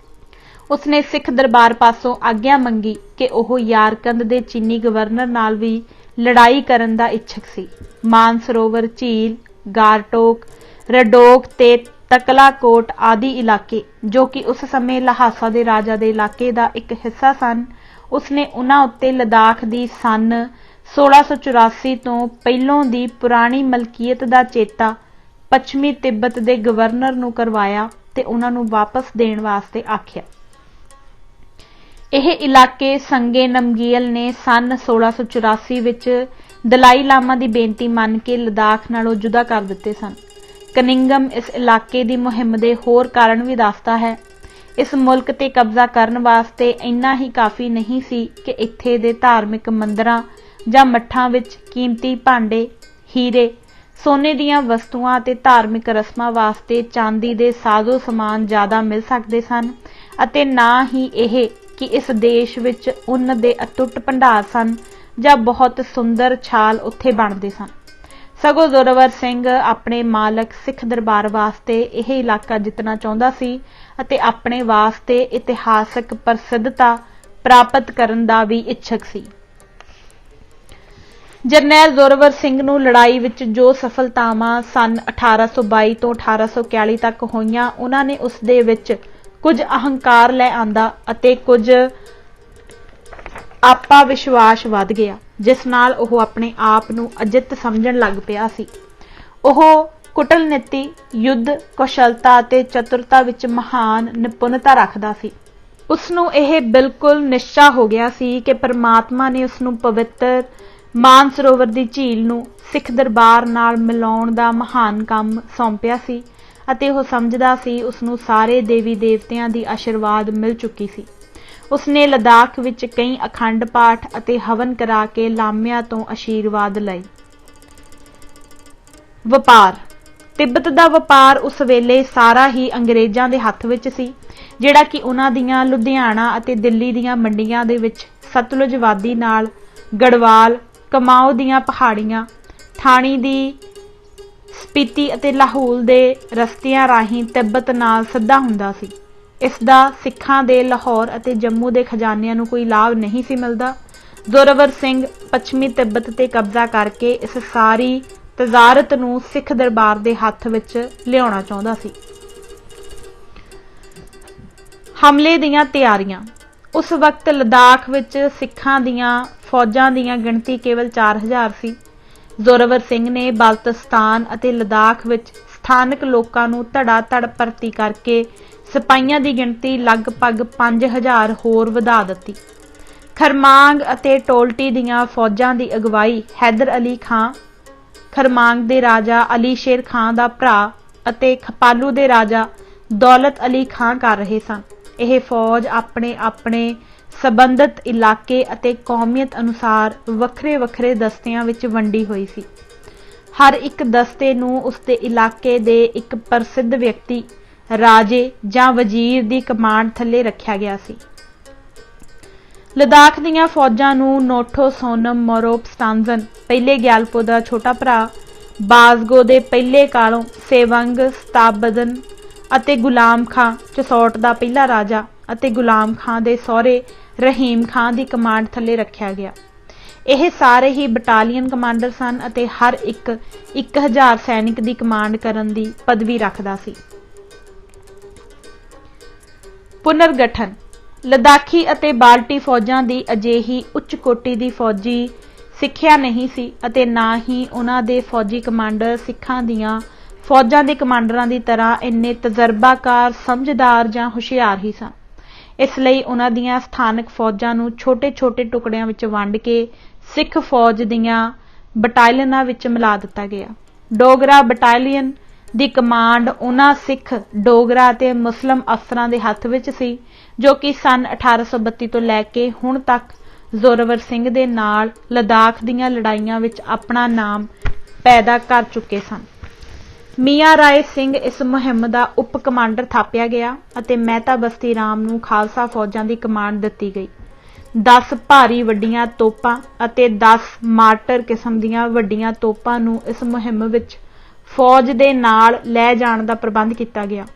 ਉਸਨੇ ਸਿੱਖ ਦਰਬਾਰ ਪਾਸੋਂ ਆਗਿਆ ਮੰਗੀ ਕਿ ਉਹ ਯਾਰਕੰਦ ਦੇ ਚੀਨੀ ਗਵਰਨਰ ਨਾਲ ਵੀ ਲੜਾਈ ਕਰਨ ਦਾ ਇੱਛਕ ਸੀ। ਮਾਨਸਰੋਵਰ ਝੀਲ, ਗਾਰਟੋਕ, ਰਡੋਕ ਤੇ ਤਕਲਾਕੋਟ ਆਦਿ ਇਲਾਕੇ, ਜੋ ਕਿ ਉਸ ਸਮੇਂ ਲਹਾਸਾ ਦੇ ਰਾਜਾ ਦੇ ਇਲਾਕੇ ਦਾ ਇੱਕ ਹਿੱਸਾ ਸਨ, ਉਸਨੇ ਉਹਨਾਂ ਉੱਤੇ ਲਦਾਖ ਦੀ ਸੰਨ 1684 ਤੋਂ ਪਹਿਲੋਂ ਦੀ ਪੁਰਾਣੀ ਮਲਕੀਅਤ ਦਾ ਚੇਤਾ ਪੱਛਮੀ ਤਿੱਬਤ ਦੇ ਗਵਰਨਰ ਨੂੰ ਕਰਵਾਇਆ ਤੇ ਉਹਨਾਂ ਨੂੰ ਵਾਪਸ ਦੇਣ ਵਾਸਤੇ ਆਖਿਆ। ਇਹ ਇਲਾਕੇ ਸੰਗੇ ਨਮਗੀਅਲ ਨੇ ਸੰਨ 1684 ਵਿੱਚ ਦਲਾਈ ਲਾਮਾ ਦੀ ਬੇਨਤੀ ਮੰਨ ਕੇ ਲਦਾਖ ਨਾਲੋਂ ਜੁਦਾ ਕਰ ਦਿੱਤੇ ਸਨ। ਕਨਿੰਗਮ ਇਸ ਇਲਾਕੇ ਦੀ ਮੁਹਿੰਮ ਦੇ ਹੋਰ ਕਾਰਨ ਵੀ ਦੱਸਦਾ ਹੈ। ਇਸ ਮੁਲਕ ਤੇ ਕਬਜ਼ਾ ਕਰਨ ਵਾਸਤੇ ਇੰਨਾ ਹੀ ਕਾਫੀ ਨਹੀਂ ਸੀ ਕਿ ਇੱਥੇ ਦੇ ਧਾਰਮਿਕ ਮੰਦਰਾਂ ਜਾਂ ਮੱਠਾਂ ਵਿੱਚ ਕੀਮਤੀ ਭਾਂਡੇ, ਹੀਰੇ, ਸੋਨੇ ਦੀਆਂ ਵਸਤੂਆਂ ਅਤੇ ਧਾਰਮਿਕ ਰਸਮਾਂ ਵਾਸਤੇ ਚਾਂਦੀ ਦੇ ਸਾਜ਼ੋ ਸਮਾਨ ਜ਼ਿਆਦਾ ਮਿਲ ਸਕਦੇ ਸਨ ਅਤੇ ਨਾ ਹੀ ਇਹ ਕਿ ਇਸ ਦੇਸ਼ ਵਿੱਚ ਉੱਨ ਦੇ ਅਟੁੱਟ ਭੰਡਾਰ ਸਨ ਜਾਂ ਬਹੁਤ ਸੁੰਦਰ ਛਾਲ ਉੱਥੇ ਬਣਦੇ ਸਨ। ਸਗੋਂ ਜ਼ੋਰਾਵਰ ਸਿੰਘ ਆਪਣੇ ਮਾਲਕ ਸਿੱਖ ਦਰਬਾਰ ਵਾਸਤੇ ਇਹ ਇਲਾਕਾ ਜਿੱਤਣਾ ਚਾਹੁੰਦਾ ਸੀ ਅਤੇ ਆਪਣੇ ਵਾਸਤੇ ਇਤਿਹਾਸਕ ਪ੍ਰਸਿੱਧਤਾ ਪ੍ਰਾਪਤ ਕਰਨ ਦਾ ਵੀ ਇੱਛਕ ਸੀ। ਜਰਨੈਲ ਜ਼ੋਰਾਵਰ ਸਿੰਘ ਨੂੰ ਲੜਾਈ ਵਿੱਚ ਜੋ ਸਫਲਤਾਵਾਂ ਸੰਨ 1822 ਤੋਂ 1841 ਤੱਕ ਹੋਈਆਂ, ਉਹਨਾਂ ਨੇ ਉਸ ਦੇ ਵਿੱਚ ਕੁਝ ਅਹੰਕਾਰ ਲੈ ਆਂਦਾ ਅਤੇ ਕੁਝ ਆਪਾ ਵਿਸ਼ਵਾਸ ਵੱਧ ਗਿਆ, ਜਿਸ ਨਾਲ ਉਹ ਆਪਣੇ ਆਪ ਨੂੰ ਅਜਿੱਤ ਸਮਝਣ ਲੱਗ ਪਿਆ ਸੀ। ਉਹ ਕੁਟਲਨੀਤੀ, ਯੁੱਧ ਕੌਸ਼ਲਤਾ ਅਤੇ ਚਤੁਰਤਾ ਵਿੱਚ ਮਹਾਨ ਨਿਪੁੰਨਤਾ ਰੱਖਦਾ ਸੀ। ਉਸਨੂੰ ਇਹ ਬਿਲਕੁਲ ਨਿਸ਼ਚਾ ਹੋ ਗਿਆ ਸੀ ਕਿ ਪਰਮਾਤਮਾ ਨੇ ਉਸਨੂੰ ਪਵਿੱਤਰ ਮਾਨਸਰੋਵਰ ਦੀ ਝੀਲ ਨੂੰ ਸਿੱਖ ਦਰਬਾਰ ਨਾਲ ਮਿਲਾਉਣ ਦਾ ਮਹਾਨ ਕੰਮ ਸੌਂਪਿਆ ਸੀ ਅਤੇ ਉਹ ਸਮਝਦਾ ਸੀ ਉਸਨੂੰ ਸਾਰੇ ਦੇਵੀ ਦੇਵਤਿਆਂ ਦੀ ਆਸ਼ੀਰਵਾਦ ਮਿਲ ਚੁੱਕੀ ਸੀ। ਉਸਨੇ ਲਦਾਖ ਵਿੱਚ ਕਈ ਅਖੰਡ ਪਾਠ ਅਤੇ ਹਵਨ ਕਰਾ ਕੇ ਲਾਮਿਆਂ ਤੋਂ ਆਸ਼ੀਰਵਾਦ ਲਏ। ਵਪਾਰ। ਤਿੱਬਤ ਦਾ ਵਪਾਰ ਉਸ ਵੇਲੇ ਸਾਰਾ ਹੀ ਅੰਗਰੇਜ਼ਾਂ ਦੇ ਹੱਥ ਵਿੱਚ ਸੀ, ਜਿਹੜਾ ਕਿ ਉਹਨਾਂ ਦੀਆਂ ਲੁਧਿਆਣਾ ਅਤੇ ਦਿੱਲੀ ਦੀਆਂ ਮੰਡੀਆਂ ਦੇ ਵਿੱਚ ਸਤਲੁਜ ਵਾਦੀ ਨਾਲ ਗੜਵਾਲ, ਕਮਾਓ ਦੀਆਂ ਪਹਾੜੀਆਂ, ਠਾਣੀ ਦੀ, ਸਪੀਤੀ ਅਤੇ ਲਾਹੌਲ ਦੇ ਰਸਤਿਆਂ ਰਾਹੀਂ ਤਿੱਬਤ ਨਾਲ ਸਿੱਧਾ ਹੁੰਦਾ ਸੀ। ਇਸ ਦਾ ਸਿੱਖਾਂ ਦੇ ਲਾਹੌਰ ਅਤੇ ਜੰਮੂ ਦੇ ਖਜ਼ਾਨਿਆਂ ਨੂੰ ਕੋਈ ਲਾਭ ਨਹੀਂ ਸੀ ਮਿਲਦਾ। ਜ਼ੋਰਾਵਰ ਸਿੰਘ ਪੱਛਮੀ ਤਿੱਬਤ ਤੇ ਕਬਜ਼ਾ ਕਰਕੇ ਇਸ ਸਾਰੀ ਤਜ਼ਾਰਤ ਨੂੰ ਸਿੱਖ ਦਰਬਾਰ ਦੇ ਹੱਥ ਵਿੱਚ ਲਿਆਉਣਾ ਚਾਹੁੰਦਾ ਸੀ। ਹਮਲੇ ਦੀਆਂ ਤਿਆਰੀਆਂ। ਉਸ ਵਕਤ ਲਦਾਖ ਵਿੱਚ ਸਿੱਖਾਂ ਦੀਆਂ ਫੌਜਾਂ ਦੀਆਂ ਗਿਣਤੀ ਕੇਵਲ 4000 ਸੀ। ਜ਼ੋਰਾਵਰ ਸਿੰਘ ਨੇ ਬਲਤਿਸਤਾਨ ਅਤੇ ਲਦਾਖ ਵਿੱਚ ਸਥਾਨਕ ਲੋਕਾਂ ਨੂੰ ਧੜਾ-ਧੜ ਭਰਤੀ ਕਰਕੇ ਸਿਪਾਹੀਆਂ ਦੀ ਗਿਣਤੀ ਲਗਭਗ 5000 ਹੋਰ ਵਧਾ ਦਿੱਤੀ। ਖਰਮਾਂਗ ਅਤੇ ਟੋਲਟੀ ਦੀਆਂ ਫੌਜਾਂ ਦੀ ਅਗਵਾਈ ਹੈਦਰ ਅਲੀ ਖਾਂ, ਖਰਮਾਂਗ ਦੇ ਰਾਜਾ ਅਲੀ ਸ਼ੇਰ ਖਾਂ ਦਾ ਭਰਾ, ਅਤੇ ਖਪਾਲੂ ਦੇ ਰਾਜਾ ਦੌਲਤ ਅਲੀ ਖਾਂ ਕਰ ਰਹੇ ਸਨ। ਇਹ ਫੌਜ ਆਪਣੇ ਆਪਣੇ ਸਬੰਧਤ ਇਲਾਕੇ ਅਤੇ ਕੌਮੀਅਤ ਅਨੁਸਾਰ ਵੱਖਰੇ ਵੱਖਰੇ ਦਸਤਿਆਂ ਵਿੱਚ ਵੰਡੀ ਹੋਈ ਸੀ। ਹਰ ਇੱਕ ਦਸਤੇ ਨੂੰ ਉਸਦੇ ਇਲਾਕੇ ਦੇ ਇੱਕ ਪ੍ਰਸਿੱਧ ਵਿਅਕਤੀ, ਰਾਜੇ ਜਾਂ ਵਜ਼ੀਰ ਦੀ ਕਮਾਂਡ ਥੱਲੇ ਰੱਖਿਆ ਗਿਆ ਸੀ। ਲਦਾਖ ਦੀਆਂ ਫੌਜਾਂ ਨੂੰ ਨੋਠੋ ਸੋਨਮ ਮੋਰੋਪ ਸਟਾਂਜ਼ਨ ਪਹਿਲੇ ਗਿਆਲਪੋ ਦਾ ਛੋਟਾ ਭਰਾ, ਬਾਜ਼ਗੋ ਦੇ ਪਹਿਲੇ ਕਾਲੋਂ ਸੇਵੰਗ ਸਤਾਬਦਨ ਅਤੇ ਗੁਲਾਮ ਖਾਂ ਚਸੌਟ ਦਾ ਪਹਿਲਾ ਰਾਜਾ ਅਤੇ ਗੁਲਾਮ ਖਾਂ ਦੇ ਸਹੁਰੇ ਰਹੀਮ ਖਾਂ ਦੀ ਕਮਾਂਡ ਥੱਲੇ ਰੱਖਿਆ ਗਿਆ। ਇਹ ਸਾਰੇ ਹੀ ਬਟਾਲੀਅਨ ਕਮਾਂਡਰ ਸਨ ਅਤੇ ਹਰ ਇੱਕ 1000 ਸੈਨਿਕ ਦੀ ਕਮਾਂਡ ਕਰਨ ਦੀ ਪਦਵੀ ਰੱਖਦਾ ਸੀ। ਪੁਨਰਗਠਨ। ਲਦਾਖੀ ਅਤੇ ਬਾਲਟੀ ਫੌਜਾਂ ਦੀ ਅਜਿਹੀ ਉੱਚ ਕੋਟੀ ਦੀ ਫੌਜੀ ਸਿੱਖਿਆ ਨਹੀਂ ਸੀ ਅਤੇ ਨਾ ਹੀ ਉਹਨਾਂ ਦੇ ਫੌਜੀ ਕਮਾਂਡਰ ਸਿੱਖਾਂ ਦੀਆਂ ਫੌਜਾਂ ਦੇ ਕਮਾਂਡਰਾਂ ਦੀ ਤਰ੍ਹਾਂ ਇੰਨੇ ਤਜਰਬਾਕਾਰ, ਸਮਝਦਾਰ ਜਾਂ ਹੁਸ਼ਿਆਰ ਹੀ ਸਨ। ਇਸ ਲਈ ਉਹਨਾਂ ਦੀਆਂ ਸਥਾਨਕ ਫੌਜਾਂ ਨੂੰ ਛੋਟੇ-ਛੋਟੇ ਟੁਕੜਿਆਂ ਵਿੱਚ ਵੰਡ ਕੇ ਸਿੱਖ ਫੌਜ ਦੀਆਂ ਬਟਾਲੀਅਨਾਂ ਵਿੱਚ ਮਿਲਾ ਦਿੱਤਾ ਗਿਆ। ਡੋਗਰਾ ਬਟਾਲੀਅਨ ਦੀ ਕਮਾਂਡ ਉਹਨਾਂ ਸਿੱਖ, ਡੋਗਰਾ ਅਤੇ ਮੁਸਲਿਮ ਅਫਸਰਾਂ ਦੇ ਹੱਥ ਵਿੱਚ ਸੀ ਜੋ ਕਿ ਸੰਨ 1832 ਤੋਂ ਲੈ ਕੇ ਹੁਣ ਤੱਕ ਜ਼ੋਰਾਵਰ ਸਿੰਘ ਦੇ ਨਾਲ ਲਦਾਖ ਦੀਆਂ ਲੜਾਈਆਂ ਵਿੱਚ ਆਪਣਾ ਨਾਮ ਪੈਦਾ ਕਰ ਚੁੱਕੇ ਸਨ। ਮੀਆਂ ਰਾਏ ਸਿੰਘ ਇਸ ਮੁਹਿੰਮ ਦਾ ਉਪ ਕਮਾਂਡਰ ਥਾਪਿਆ ਗਿਆ ਅਤੇ ਮਹਿਤਾ ਬਸਤੀ ਰਾਮ ਨੂੰ ਖਾਲਸਾ ਫੌਜਾਂ ਦੀ ਕਮਾਂਡ ਦਿੱਤੀ ਗਈ। 10 ਭਾਰੀ ਵੱਡੀਆਂ ਤੋਪਾਂ ਅਤੇ 10 ਮਾਰਟਰ ਕਿਸਮ ਦੀਆਂ ਵੱਡੀਆਂ ਤੋਪਾਂ ਨੂੰ ਇਸ ਮੁਹਿੰਮ ਵਿੱਚ ਫੌਜ ਦੇ ਨਾਲ ਲੈ ਜਾਣ ਦਾ ਪ੍ਰਬੰਧ ਕੀਤਾ ਗਿਆ।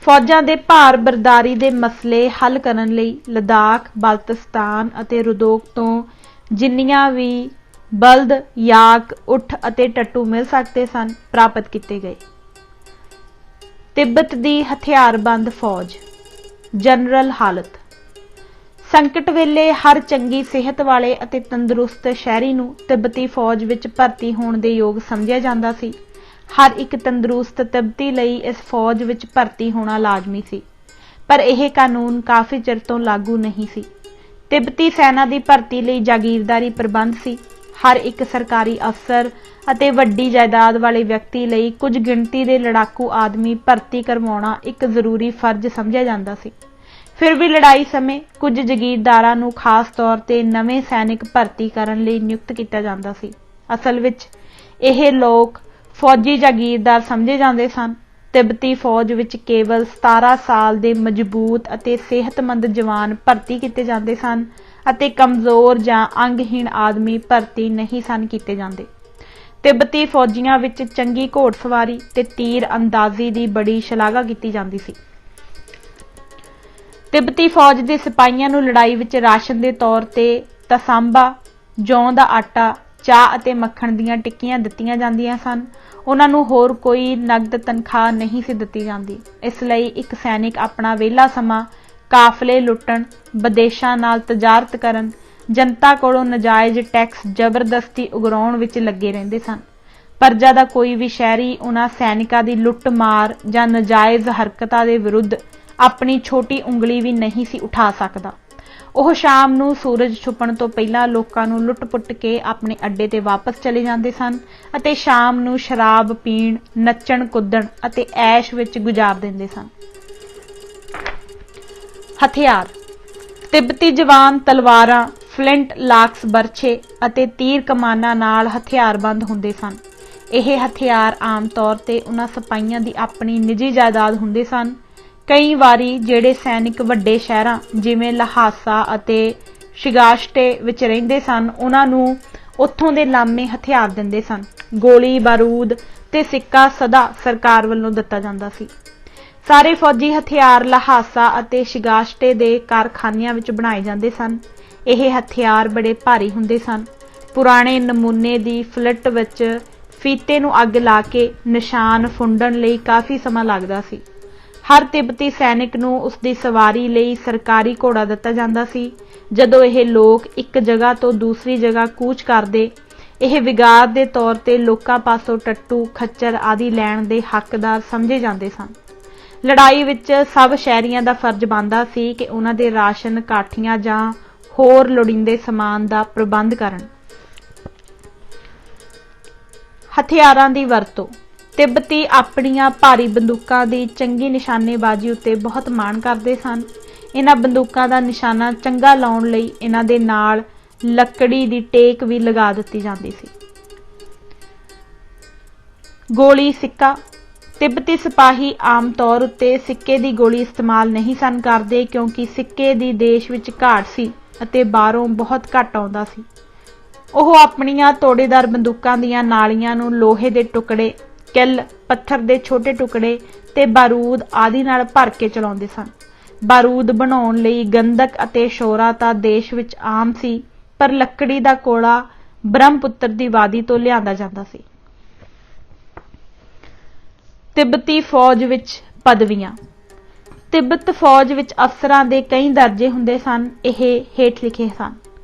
ਫੌਜਾਂ ਦੇ ਭਾਰ ਬਰਦਾਰੀ ਦੇ ਮਸਲੇ ਹੱਲ ਕਰਨ ਲਈ ਲਦਾਖ, ਬਲਤਿਸਤਾਨ ਅਤੇ ਰੁਦੋਕ ਤੋਂ ਜਿੰਨੀਆਂ ਵੀ ਬਲਦ, ਯਾਕ, ਊਠ ਅਤੇ ਟੱਟੂ ਮਿਲ ਸਕਦੇ ਸਨ ਪ੍ਰਾਪਤ ਕੀਤੇ ਗਏ। ਤਿੱਬਤ ਦੀ ਹਥਿਆਰਬੰਦ ਫੌਜ। ਜਨਰਲ ਹਾਲਤ। ਸੰਕਟ ਵੇਲੇ ਹਰ ਚੰਗੀ ਸਿਹਤ ਵਾਲੇ ਅਤੇ ਤੰਦਰੁਸਤ ਸ਼ਹਿਰੀ ਨੂੰ ਤਿੱਬਤੀ ਫੌਜ ਵਿੱਚ ਭਰਤੀ ਹੋਣ ਦੇ ਯੋਗ ਸਮਝਿਆ ਜਾਂਦਾ ਸੀ। ਹਰ ਇੱਕ ਤੰਦਰੁਸਤ ਤਿੱਬਤੀ ਲਈ ਇਸ ਫੌਜ ਵਿੱਚ ਭਰਤੀ ਹੋਣਾ ਲਾਜ਼ਮੀ ਸੀ, ਪਰ ਇਹ ਕਾਨੂੰਨ ਕਾਫੀ ਚਿਰ ਤੋਂ ਲਾਗੂ ਨਹੀਂ ਸੀ। ਤਿੱਬਤੀ ਸੈਨਾ ਦੀ ਭਰਤੀ ਲਈ ਜਾਗੀਰਦਾਰੀ ਪ੍ਰਬੰਧ ਸੀ। ਹਰ ਇੱਕ ਸਰਕਾਰੀ ਅਫਸਰ ਅਤੇ ਵੱਡੀ ਜਾਇਦਾਦ ਵਾਲੇ ਵਿਅਕਤੀ ਲਈ ਕੁਝ ਗਿਣਤੀ ਦੇ ਲੜਾਕੂ ਆਦਮੀ ਭਰਤੀ ਕਰਵਾਉਣਾ ਇੱਕ ਜ਼ਰੂਰੀ ਫਰਜ਼ ਸਮਝਿਆ ਜਾਂਦਾ ਸੀ। ਫਿਰ ਵੀ ਲੜਾਈ ਸਮੇਂ ਕੁਝ ਜਾਗੀਰਦਾਰਾਂ ਨੂੰ ਖਾਸ ਤੌਰ ਤੇ ਨਵੇਂ ਸੈਨਿਕ ਭਰਤੀ ਕਰਨ ਲਈ ਨਿਯੁਕਤ ਕੀਤਾ ਜਾਂਦਾ ਸੀ। ਅਸਲ ਵਿੱਚ ਇਹ ਲੋਕ ਫੌਜੀ ਜਾਗੀਰਦਾਰ ਸਮਝੇ ਜਾਂਦੇ ਸਨ। ਤਿੱਬਤੀ ਫੌਜ ਵਿੱਚ ਕੇਵਲ 17 ਸਾਲ ਦੇ ਮਜ਼ਬੂਤ ਅਤੇ ਸਿਹਤਮੰਦ ਜਵਾਨ ਭਰਤੀ ਕੀਤੇ ਜਾਂਦੇ ਸਨ ਅਤੇ ਕਮਜ਼ੋਰ ਜਾਂ ਅੰਗਹੀਣ ਆਦਮੀ ਭਰਤੀ ਨਹੀਂ ਸਨ ਕੀਤੇ ਜਾਂਦੇ। ਤਿੱਬਤੀ ਫੌਜੀਆਂ ਵਿੱਚ ਚੰਗੀ ਘੋੜਸਵਾਰੀ ਤੇ ਤੀਰ ਅੰਦਾਜ਼ੀ ਦੀ ਬੜੀ ਸ਼ਲਾਘਾ ਕੀਤੀ ਜਾਂਦੀ ਸੀ। ਤਿੱਬਤੀ ਫੌਜ ਦੇ ਸਿਪਾਹੀਆਂ ਨੂੰ ਲੜਾਈ ਵਿੱਚ ਰਾਸ਼ਨ ਦੇ ਤੌਰ ਤੇ ਤਸਾਂਬਾ, ਜੌਂ ਦਾ ਆਟਾ, ਚਾਹ ਅਤੇ ਮੱਖਣ ਦੀਆਂ ਟਿੱਕੀਆਂ ਦਿੱਤੀਆਂ ਜਾਂਦੀਆਂ ਸਨ। ਉਹਨਾਂ ਨੂੰ ਹੋਰ ਕੋਈ ਨਕਦ ਤਨਖਾਹ ਨਹੀਂ ਸੀ ਦਿੱਤੀ ਜਾਂਦੀ। ਇਸ ਲਈ ਇੱਕ ਸੈਨਿਕ ਆਪਣਾ ਵਿਹਲਾ ਸਮਾਂ ਕਾਫਲੇ ਲੁੱਟਣ, ਵਿਦੇਸ਼ਾਂ ਨਾਲ ਤਜਾਰਤ ਕਰਨ जनता कोलों नजायज़ टैक्स जबरदस्ती उगराउण विच लगे रहिंदे सन। प्रजा दा कोई भी शहरी उन्हां सैनिकां दी लुੱਟ मार जां नजायज़ हरकतां दे विरुद्ध अपनी छोटी उंगली भी नहीं सी उठा सकदा। ਉਹ ਸ਼ਾਮ ਨੂੰ ਸੂਰਜ ਛੁਪਣ ਤੋਂ ਪਹਿਲਾਂ ਲੋਕਾਂ ਨੂੰ ਲੁੱਟ-ਪੁੱਟ ਕੇ ਆਪਣੇ ਅੱਡੇ ਤੇ ਵਾਪਸ ਚਲੇ ਜਾਂਦੇ ਸਨ ਅਤੇ ਸ਼ਾਮ ਨੂੰ ਸ਼ਰਾਬ ਪੀਣ, ਨੱਚਣ ਕੁੱਦਣ ਅਤੇ ਐਸ਼ ਵਿੱਚ ਗੁਜ਼ਾਰ ਦਿੰਦੇ ਸਨ। ਹਥਿਆਰ। ਤਿੱਬਤੀ ਜਵਾਨ ਤਲਵਾਰਾਂ, ਫਲਿੰਟ ਲਾਕਸ ਬਰਛੇ ਅਤੇ ਤੀਰ ਕਮਾਨਾਂ ਨਾਲ ਹਥਿਆਰਬੰਦ ਹੁੰਦੇ ਸਨ। ਇਹ ਹਥਿਆਰ ਆਮ ਤੌਰ ਤੇ ਉਹਨਾਂ ਸਿਪਾਹੀਆਂ ਦੀ ਆਪਣੀ ਨਿੱਜੀ ਜਾਇਦਾਦ ਹੁੰਦੇ ਸਨ। ਕਈ ਵਾਰੀ ਜਿਹੜੇ ਸੈਨਿਕ ਵੱਡੇ ਸ਼ਹਿਰਾਂ ਜਿਵੇਂ ਲਹਾਸਾ ਅਤੇ ਸ਼ਿਗਾਸ਼ਟੇ ਵਿੱਚ ਰਹਿੰਦੇ ਸਨ ਉਹਨਾਂ ਨੂੰ ਉੱਥੋਂ ਦੇ ਲਾਮੇ ਹਥਿਆਰ ਦਿੰਦੇ ਸਨ। ਗੋਲੀ, ਬਾਰੂਦ ਤੇ ਸਿੱਕਾ ਸਦਾ ਸਰਕਾਰ ਵੱਲੋਂ ਦਿੱਤਾ ਜਾਂਦਾ ਸੀ। ਸਾਰੇ ਫੌਜੀ ਹਥਿਆਰ ਲਹਾਸਾ ਅਤੇ ਸ਼ਿਗਾਸ਼ਟੇ ਦੇ ਕਾਰਖਾਨਿਆਂ ਵਿੱਚ ਬਣਾਏ ਜਾਂਦੇ ਸਨ। ਇਹ ਹਥਿਆਰ ਬੜੇ ਭਾਰੀ ਹੁੰਦੇ ਸਨ। ਪੁਰਾਣੇ ਨਮੂਨੇ ਦੀ ਫਲਿੱਟ ਵਿੱਚ ਫੀਤੇ ਨੂੰ ਅੱਗ ਲਾ ਕੇ ਨਿਸ਼ਾਨ ਫੁੰਡਣ ਲਈ ਕਾਫੀ ਸਮਾਂ ਲੱਗਦਾ ਸੀ। ਹਰ ਤਿੱਬਤੀ ਸੈਨਿਕ ਨੂੰ ਉਸਦੀ ਸਵਾਰੀ ਲਈ ਸਰਕਾਰੀ ਘੋੜਾ ਦਿੱਤਾ ਜਾਂਦਾ ਸੀ। ਜਦੋਂ ਇਹ ਲੋਕ ਇੱਕ ਜਗ੍ਹਾ ਤੋਂ ਦੂਸਰੀ ਜਗ੍ਹਾ ਕੂਚ ਕਰਦੇ, ਇਹ ਵਿਗਾਰ ਦੇ ਤੌਰ ਤੇ ਲੋਕਾਂ ਪਾਸੋਂ ਟੱਟੂ, ਖੱਚਰ ਆਦਿ ਲੈਣ ਦੇ ਹੱਕਦਾਰ ਸਮਝੇ ਜਾਂਦੇ ਸਨ। ਲੜਾਈ ਵਿੱਚ ਸਭ ਸ਼ਹਿਰੀਆਂ ਦਾ ਫਰਜ਼ ਬਣਦਾ ਸੀ ਕਿ ਉਹਨਾਂ ਦੇ ਰਾਸ਼ਨ, ਕਾਠੀਆਂ ਜਾਂ ਹੋਰ ਲੋੜੀਂਦੇ ਸਮਾਨ ਦਾ ਪ੍ਰਬੰਧ ਕਰਨ। ਹਥਿਆਰਾਂ ਦੀ ਵਰਤੋਂ। ਤਿੱਬਤੀ ਆਪਣੀਆਂ ਭਾਰੀ ਬੰਦੂਕਾਂ ਦੀ ਚੰਗੀ ਨਿਸ਼ਾਨੇਬਾਜ਼ੀ ਉੱਤੇ ਬਹੁਤ ਮਾਣ ਕਰਦੇ ਸਨ। ਇਹਨਾਂ ਬੰਦੂਕਾਂ ਦਾ ਨਿਸ਼ਾਨਾ ਚੰਗਾ ਲਾਉਣ ਲਈ ਇਹਨਾਂ ਦੇ ਨਾਲ ਲੱਕੜੀ ਦੀ ਟੇਕ ਵੀ ਲਗਾ ਦਿੱਤੀ ਜਾਂਦੀ ਸੀ। ਗੋਲੀ, ਸਿੱਕਾ। ਤਿੱਬਤੀ ਸਿਪਾਹੀ ਆਮ ਤੌਰ ਉੱਤੇ ਸਿੱਕੇ ਦੀ ਗੋਲੀ ਇਸਤੇਮਾਲ ਨਹੀਂ ਸਨ ਕਰਦੇ ਕਿਉਂਕਿ ਸਿੱਕੇ ਦੀ ਦੇਸ਼ ਵਿੱਚ ਘਾਟ ਸੀ ਅਤੇ ਬਾਹਰੋਂ ਬਹੁਤ ਘੱਟ ਆਉਂਦਾ ਸੀ। ਉਹ ਆਪਣੀਆਂ ਤੋੜੇਦਾਰ ਬੰਦੂਕਾਂ ਦੀਆਂ ਨਾਲੀਆਂ ਨੂੰ ਲੋਹੇ ਦੇ ਟੁਕੜੇ, ਕਿੱਲ, ਪੱਥਰ ਦੇ ਛੋਟੇ ਟੁਕੜੇ ਤੇ ਬਾਰੂਦ ਆਦਿ ਨਾਲ ਭਰ ਕੇ ਚਲਾਉਂਦੇ ਸਨ। ਬਾਰੂਦ ਬਣਾਉਣ ਲਈ ਗੰਧਕ ਅਤੇ ਸ਼ੋਰਾ ਤਾਂ ਦੇਸ਼ ਵਿੱਚ ਆਮ ਸੀ, ਪਰ ਲੱਕੜੀ ਦਾ ਕੋਲਾ ਬ੍ਰਹਮਪੁੱਤਰ ਦੀ ਵਾਦੀ ਤੋਂ ਲਿਆਂਦਾ ਜਾਂਦਾ ਸੀ। ਤਿੱਬਤੀ ਫੌਜ ਵਿੱਚ ਪਦਵੀਆਂ। ਤਿੱਬਤ ਫੌਜ ਵਿੱਚ ਅਫਸਰਾਂ ਦੇ ਕਈ ਦਰਜੇ ਹੁੰਦੇ ਸਨ। ਇਹ ਹੇਠ ਲਿਖੇ ਸਨ।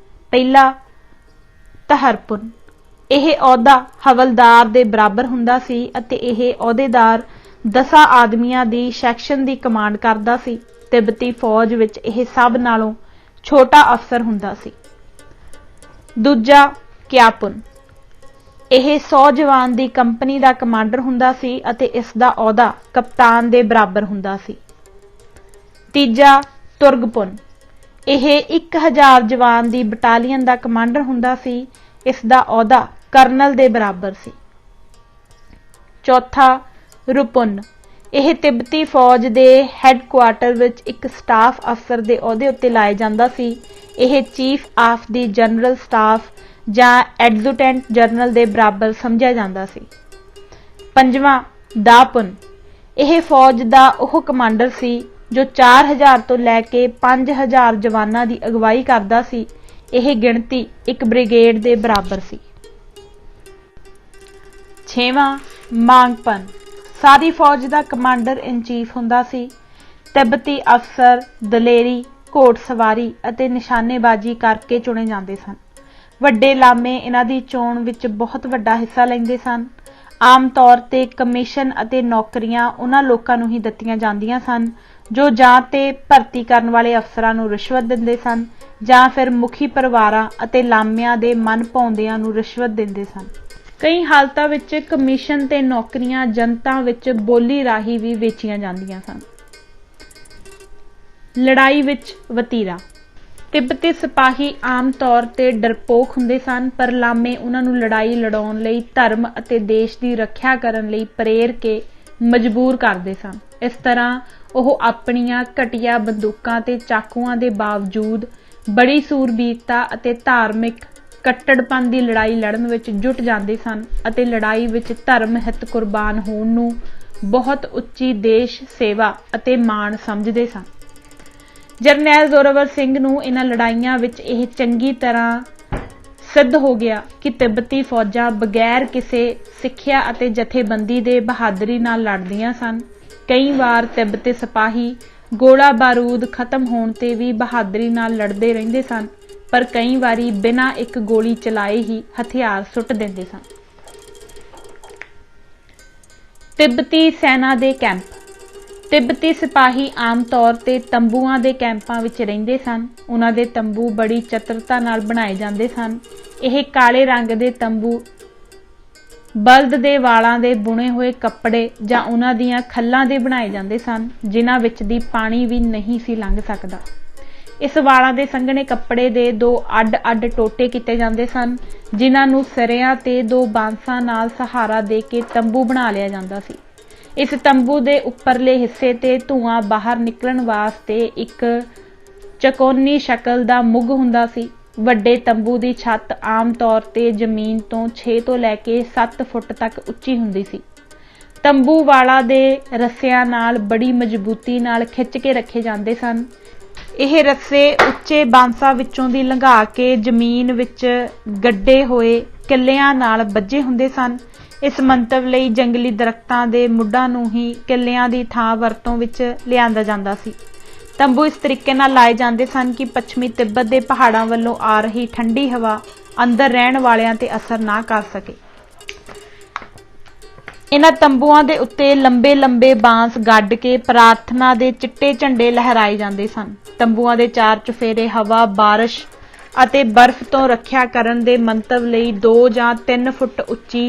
ਪਹਿਲਾ, ਤਹਰਪੁਨ। ਇਹ ਅਹੁਦਾ ਹਵਲਦਾਰ ਦੇ ਬਰਾਬਰ ਹੁੰਦਾ ਸੀ ਅਤੇ ਇਹ ਅਹੁਦੇਦਾਰ 10 ਆਦਮੀਆਂ ਦੀ ਸੈਕਸ਼ਨ ਦੀ ਕਮਾਂਡ ਕਰਦਾ ਸੀ। ਤਿੱਬਤੀ ਫੌਜ ਵਿੱਚ ਇਹ ਸਭ ਨਾਲੋਂ ਛੋਟਾ ਅਫਸਰ ਹੁੰਦਾ ਸੀ। ਦੂਜਾ, ਕਿਆਪੁਨ। ਇਹ 100 ਜਵਾਨ ਦੀ ਕੰਪਨੀ ਦਾ ਕਮਾਂਡਰ ਹੁੰਦਾ ਸੀ ਅਤੇ ਇਸ ਦਾ ਅਹੁਦਾ ਕਪਤਾਨ ਦੇ ਬਰਾਬਰ ਹੁੰਦਾ ਸੀ। ਤੀਜਾ, ਤੁਰਗਪੁਨ। ਇਹ 1000 ਜਵਾਨ ਦੀ ਬਟਾਲੀਅਨ ਦਾ ਕਮਾਂਡਰ ਹੁੰਦਾ ਸੀ। ਇਸ ਦਾ ਅਹੁਦਾ ਕਰਨਲ ਦੇ ਬਰਾਬਰ ਸੀ। ਚੌਥਾ, ਰੁਪੁਨ। ਇਹ ਤਿੱਬਤੀ ਫੌਜ ਦੇ ਹੈੱਡਕੁਆਰਟਰ ਵਿੱਚ ਇੱਕ ਸਟਾਫ ਅਫਸਰ ਦੇ ਅਹੁਦੇ ਉੱਤੇ ਲਾਇਆ ਜਾਂਦਾ ਸੀ। ਇਹ chief of the general staff ਜਾਂ ਐਡਜੂਟੈਂਟ ਜਨਰਲ ਦੇ ਬਰਾਬਰ ਸਮਝਿਆ ਜਾਂਦਾ ਸੀ। ਪੰਜਵਾਂ, ਦਾਪੁਨ। ਇਹ ਫੌਜ ਦਾ ਉਹ ਕਮਾਂਡਰ ਸੀ ਜੋ 4000 ਤੋਂ ਲੈ ਕੇ 5000 ਜਵਾਨਾਂ ਦੀ ਅਗਵਾਈ ਕਰਦਾ ਸੀ। ਇਹ ਗਿਣਤੀ ਇੱਕ ਬ੍ਰਿਗੇਡ ਦੇ ਬਰਾਬਰ ਸੀ। ਛੇਵਾਂ, ਮਾਂਗਪਨ। ਸਾਰੀ ਫੌਜ ਦਾ ਕਮਾਂਡਰ ਇਨ ਚੀਫ ਹੁੰਦਾ ਸੀ। ਤਿੱਬਤੀ ਅਫਸਰ ਦਲੇਰੀ, ਘੋੜਸਵਾਰੀ ਅਤੇ ਨਿਸ਼ਾਨੇਬਾਜ਼ੀ ਕਰਕੇ ਚੁਣੇ ਜਾਂਦੇ ਸਨ। ਵੱਡੇ ਲਾਮੇ ਇਹਨਾਂ ਦੀ ਚੋਣ ਵਿੱਚ ਬਹੁਤ ਵੱਡਾ ਹਿੱਸਾ ਲੈਂਦੇ ਸਨ। ਆਮ ਤੌਰ ਤੇ ਕਮਿਸ਼ਨ ਅਤੇ ਨੌਕਰੀਆਂ ਉਹਨਾਂ ਲੋਕਾਂ ਨੂੰ ਹੀ ਦਿੱਤੀਆਂ ਜਾਂਦੀਆਂ ਸਨ ਜੋ ਜਾਂ ਤੇ ਭਰਤੀ ਕਰਨ ਵਾਲੇ ਅਫਸਰਾਂ ਨੂੰ ਰਿਸ਼ਵਤ ਦਿੰਦੇ ਸਨ ਜਾਂ ਫਿਰ ਮੁਖੀ ਪਰਿਵਾਰਾਂ ਅਤੇ ਲਾਮਿਆਂ ਦੇ ਮਨ ਭਾਉਂਦਿਆਂ ਨੂੰ ਰਿਸ਼ਵਤ ਦਿੰਦੇ ਸਨ। ਕਈ ਹਾਲਤਾਂ ਵਿੱਚ ਕਮਿਸ਼ਨ ਤੇ ਨੌਕਰੀਆਂ ਜਨਤਾ ਵਿੱਚ ਬੋਲੀ ਰਾਹੀਂ ਵੀ ਵੇਚੀਆਂ ਜਾਂਦੀਆਂ ਸਨ। ਲੜਾਈ ਵਿੱਚ ਵਤੀਰਾ। ਤਿੱਬਤੀ ਸਿਪਾਹੀ ਆਮ ਤੌਰ ਤੇ ਡਰਪੋਕ ਹੁੰਦੇ ਸਨ, ਪਰ ਲਾਮੇ ਉਹਨਾਂ ਨੂੰ ਲੜਾਈ ਲੜਾਉਣ ਲਈ, ਧਰਮ ਅਤੇ ਦੇਸ਼ ਦੀ ਰੱਖਿਆ ਕਰਨ ਲਈ ਪ੍ਰੇਰ ਕੇ ਮਜਬੂਰ ਕਰਦੇ ਸਨ। ਇਸ ਤਰ੍ਹਾਂ ਉਹ ਆਪਣੀਆਂ ਘਟੀਆ ਬੰਦੂਕਾਂ ਤੇ ਚਾਕੂਆਂ ਦੇ ਬਾਵਜੂਦ ਬੜੀ ਸੂਰਬੀਰਤਾ ਅਤੇ ਧਾਰਮਿਕ ਕੱਟੜਪਨ ਦੀ ਲੜਾਈ ਲੜਨ ਵਿੱਚ ਜੁਟ ਜਾਂਦੇ ਸਨ ਅਤੇ ਲੜਾਈ ਵਿੱਚ ਧਰਮ ਹਿੱਤ ਕੁਰਬਾਨ ਹੋਣ ਨੂੰ ਬਹੁਤ ਉੱਚੀ ਦੇਸ਼ ਸੇਵਾ ਅਤੇ ਮਾਣ ਸਮਝਦੇ ਸਨ। ਜਰਨੈਲ ਜ਼ੋਰਾਵਰ ਸਿੰਘ ਨੂੰ ਇਹਨਾਂ ਲੜਾਈਆਂ ਵਿੱਚ ਇਹ ਚੰਗੀ ਤਰ੍ਹਾਂ ਸਿੱਧ ਹੋ ਗਿਆ ਕਿ ਤਿੱਬਤੀ ਫੌਜਾਂ ਬਗੈਰ ਕਿਸੇ ਸਿੱਖਿਆ ਅਤੇ ਜਥੇਬੰਦੀ ਦੇ ਬਹਾਦਰੀ ਨਾਲ ਲੜਦੀਆਂ ਸਨ। ਕਈ ਵਾਰ ਤਿੱਬਤੀ ਸਿਪਾਹੀ ਗੋਲਾ ਬਾਰੂਦ ਖਤਮ ਹੋਣ ਤੇ ਵੀ ਬਹਾਦਰੀ ਨਾਲ ਲੜਦੇ ਰਹਿੰਦੇ ਸਨ। पर कई वारी बिना एक गोली चलाए ही हथियार सुट देंदे सन। तिब्बती सेना दे कैंप। तिब्बती सिपाही आम तौर ते तंबूआं दे कैंपां विच रहिंदे सन। उन्हां दे तंबू बड़ी चतुरता नाल बनाए जांदे सन। ਇਹ काले रंग दे तंबू बलद दे वालां दे बुने हुए कपड़े जां उन्हां दीयां खल्लां दे बनाए जांदे सन, जिन्हां विच दी पानी भी नहीं सी लंघ सकदा। इस वालां दे संघने कपड़े दे दो अड-अड टोटे कीते जांदे सन, जिन्हां नूं सिरिਆਂ ते दो बांसां नाल सहारा दे के तंबू बना लिया जांदा सी। इस तंबू दे उपरले हिस्से ते धुआं बाहर निकलण वास्ते एक चकोनी शक्ल दा मुग हुंदा सी। ਵੱਡੇ तंबू की छत आम तौर ते जमीन तो 6 तो लैके 7 फुट तक उच्ची हुंदी सी। तंबू वाला दे रस्सिਆਂ नाल बड़ी मजबूती नाल खिच के रखे जांदे सन। ਇਹ रस्से ਉੱਚੇ ਬਾਂਸਾਂ ਵਿੱਚੋਂ ਦੀ ਲੰਘਾ ਕੇ ਜ਼ਮੀਨ ਵਿੱਚ ਗੱਡੇ ਹੋਏ ਕਿੱਲਿਆਂ ਨਾਲ ਬੱਝੇ ਹੁੰਦੇ ਸਨ। ਇਸ ਮੰਤਵ ਲਈ ਜੰਗਲੀ ਦਰਖਤਾਂ ਦੇ ਮੁੱਢਾਂ ਨੂੰ ਹੀ ਕਿੱਲਿਆਂ ਦੀ ਥਾਂ ਵਰਤੋਂ ਵਿੱਚ ਲਿਆਂਦਾ ਜਾਂਦਾ ਸੀ। तंबू इस तरीके नाल लाए जांदे सन कि पश्चिमी तिब्बत के पहाड़ों वालों आ रही ठंडी हवा अंदर रहन वालियां ते असर ना कर सके। इन्हां तंबूआं दे उत्ते लंबे लंबे बांस गड्ड के प्रार्थना दे चिट्टे झंडे लहराए जांदे सन। तंबूआं दे चार चफेरे हवा, बारिश अते बर्फ तो रखिया करन दे मंतव लई 2 जां 3 फुट उच्ची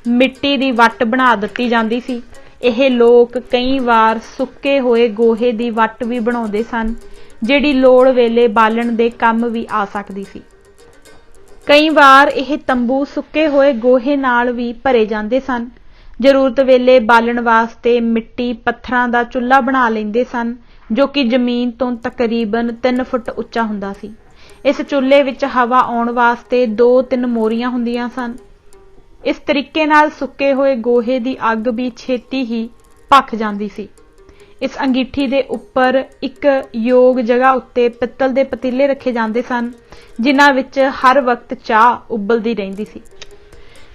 मिट्टी दी वट बना दित्ती जांदी सी। ਇਹ ਲੋਕ कई वार सुक्के होए गोहे दी वट भी बनाउंदे सन, जिहड़ी लोड़ वेले बालण दे काम भी आ सकदी सी। कई वार ਇਹ तंबू सुक्के होए गोहे नाल भी भरे जांदे सन। जरूरत वेले बालण वास्ते मिट्टी पत्थरां दा चुल्हा बना लैंदे सन, जो कि जमीन तो तकरीबन 3 फुट उच्चा हुंदा सी। इस चुल्हे विच हवा आउण वास्ते 2-3 मोरियां हुंदियां सन। इस तरीके नाल सुक्के होए गोहे दी अग भी छेती ही भख जांदी सी। इस अंगीठी दे उपर एक योग जगह उत्ते पित्तल दे पतीले रखे जांदे सन, जिन्हां विच हर वक्त चाह उबलदी रहिंदी सी।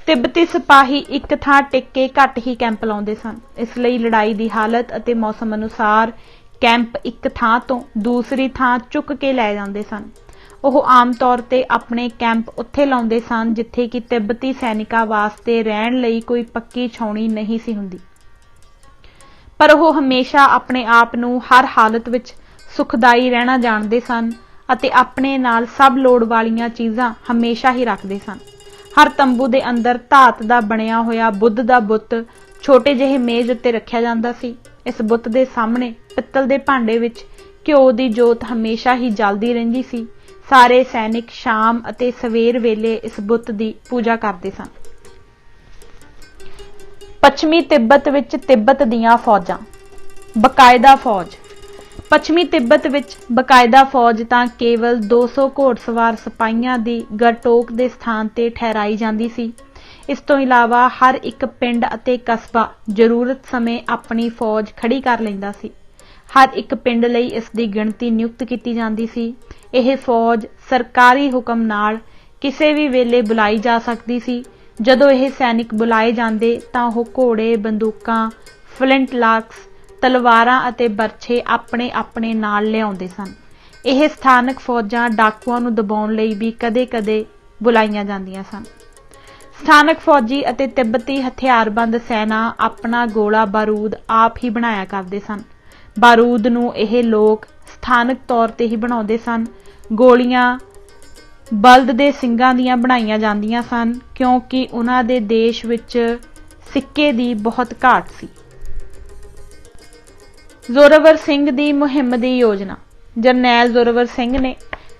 तिब्बती सिपाही एक थां टिक के घट ही कैंप लाउंदे सन, इसलिए लड़ाई दी हालत अते मौसम अनुसार कैंप एक थां तो दूसरी थां चुक के लै जांदे सन। ਉਹ आम तौर ते अपने कैंप उत्थे लाउंदे सन जिथे कि तिब्बती सैनिकां वास्ते रहण लई कोई पक्की छाउणी नहीं सी हुंदी, पर ਉਹ हमेशा अपने आप नूं हर हालत विच सुखदाई रहना जाणदे सन अते अपने नाल सब लोड़ वालीआं चीज़ां हमेशा ही रखदे सन। हर तंबू दे अंदर धात दा बणिया होया बुद्ध दा बुत छोटे जिहे मेज उत्ते रखिया जांदा सी। इस बुत दे सामणे पित्तल दे भांडे विच घिओ दी जोत हमेशा ही जलदी रहिंदी सी। सारे सैनिक शाम अते सवेर वेले इस बुत दी पूजा करते सन। पश्चिमी तिब्बत विच तिब्बत दीयां फौजां। बकायदा फौज। पश्चिमी तिब्बत विच बकायदा फौज तां केवल 200 घोड़सवार सिपाहियां दी गरटोक दे स्थान ते ठहराई जांदी सी। इस तो इलावा हर एक पिंड अते कस्बा जरूरत समय अपनी फौज खड़ी कर लैंदा सी। हर एक पिंड लई इस दी गिणती नियुक्त कीती जांदी सी। यह फौज सरकारी हुक्म नाल किसी भी वेले बुलाई जा सकती सी। जदों यह सैनिक बुलाए जांदे तां ओह घोड़े, बंदूकां, फ्लिंट लॉक्स, तलवारां अते बरछे अपने अपने नाल लिआउंदे सन। यह स्थानक फौजां डाकुआं नूं दबाउण लई भी कदे-कदे बुलाईआं जांदियां सन। स्थानक फौजी अते तिब्बती हथियारबंद सेना अपना गोला बारूद आप ही बनाया करदे सन। बारूद नूं यह लोग स्थानक तौर ते ही बनाउंदे सन। गोलियां बलद दे सिंगां दीयां बनाईआं जांदियां सन, क्योंकि उन्हां दे देश विच सिक्के दी बहुत घाट सी। जोरावर सिंह दी मुहिम दी योजना। जरनैल जोरावर सिंह ने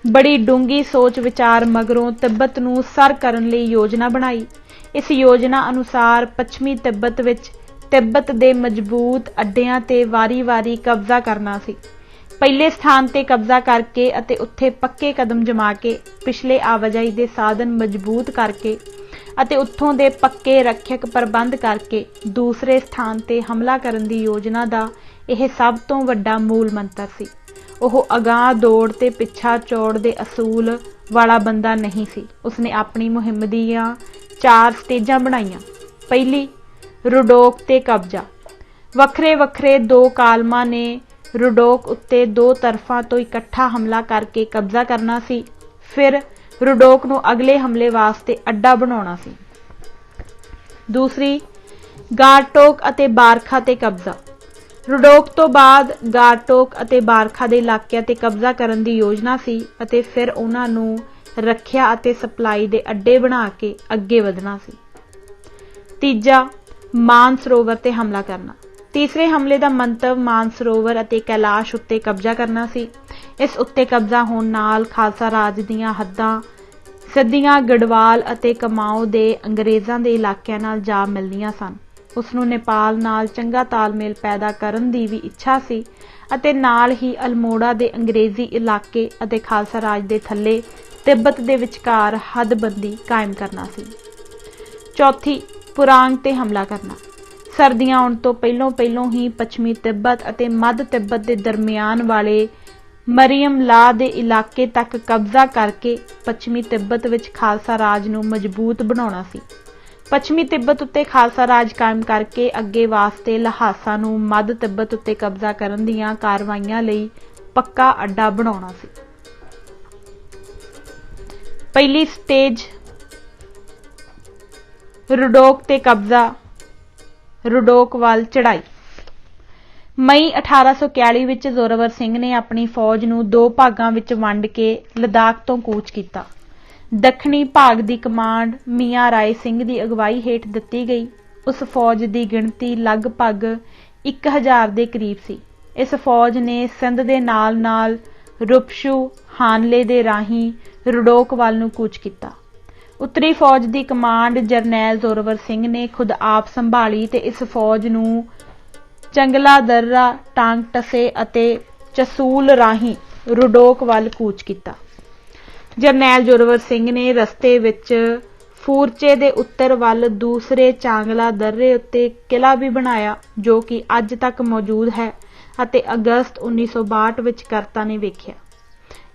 बड़ी डूंगी सोच विचार मगरों तिब्बत नूं सर करन लई योजना बनाई। इस योजना अनुसार पश्चिमी तिब्बत विच तिब्बत दे मजबूत अड्डियां ते वारी-वारी कब्जा करना सी। पहले स्थान ते कब्जा करके अते उत्थे पक्के कदम जमा के पिछले आवाजाई दे साधन मजबूत करके अते उत्थों दे पक्के रक्षक प्रबंध करके दूसरे स्थान ते हमला करन दी योजना दा यह सब तो वड्डा मूल मंत्र सी। ओह अगाह दौड़ ते पिछा चौड़ दे असूल वाला बंदा नहीं सी। उसने अपनी मुहिम दीयां 4 स्टेजां बनाईयां। पहली रुडोक ते कब्जा। वखरे वखरे 2 कालमां ने रुडोक उत्ते 2 तरफां तो इकट्ठा हमला करके कब्जा करना सी। फिर रुडोक नूं अगले हमले वास्ते अड्डा बनाउणा सी। दूसरी, गारटोक अते बारखा ते कब्जा। रुडोक तो बाद गारटोक अते बारखा दे इलाकिਆਂ ते कब्जा करन दी योजना सी अते फिर उन्हां नूं रखिया अते सप्लाई दे अड्डे बना के अगे वधना सी। तीजा, मानसरोवर ते हमला करना। तीसरे हमले का मंतव मानसरोवर अते कैलाश उत्ते कब्जा करना सी। इस उत्ते कब्जा होण नाल खालसा राज दीयां हद्दां सिद्धियां गढ़वाल अते कमाओ दे अंग्रेज़ां दे इलाकिਆਂ नाल जा मिलदियां सन। उसनूं नेपाल नाल चंगा तालमेल पैदा करन दी भी इच्छा सी अते नाल ही अल्मोड़ा दे अंग्रेज़ी इलाके अते खालसा राज दे थल्ले तिब्बत दे विचकार हदबंदी कायम करना सी। चौथी, पुरांग ते हमला करना। सर्दियां आउण तो पहलों ही पश्चिमी तिब्बत अते मध्य तिब्बत दे दरमियान वाले मरियम ला दे इलाके तक कब्जा करके पश्चिमी तिब्बत विच खालसा राज नूं मजबूत बनाउणा सी। पश्चिमी तिब्बत उत्ते खालसा राज कायम करके अगे वास्ते लहासा नूं मध्य तिब्बत उत्ते कब्जा करन दीयां कारवाइयां लई पक्का अड्डा बनाउणा सी। पहली स्टेज, रुडोक ते कब्जा, रुडोक वाल चढ़ाई। मई 1841 विच जोरावर सिंह ने अपनी फौज नूं दो भागां विच वंड के लद्दाख तो कूच किया। दक्षिणी भाग की कमांड मियाँ राय सिंह की अगवाई हेठ दिती गई। उस फौज की गिणती लगभग 1000 के करीब सी। इस फौज ने सिंध के नाल नाल रुपशू हानले दे राही रुडोक वाल नूं कूच किया। उत्तरी फौज की कमांड जरनैल जोरावर सिंह ने खुद आप संभाली ते इस फौज नूं चंगला दर्रा, टांगटसे अते चसूल राही रुडोक वाल कूच किया। जरनैल जोरावर सिंह ने रस्ते विच फूरचे दे उत्तर वाल दूसरे चांगला दर्रे उत्ते किला भी बनाया जो कि अज तक मौजूद है अते अगस्त 1962 विच करता ने वेख्या।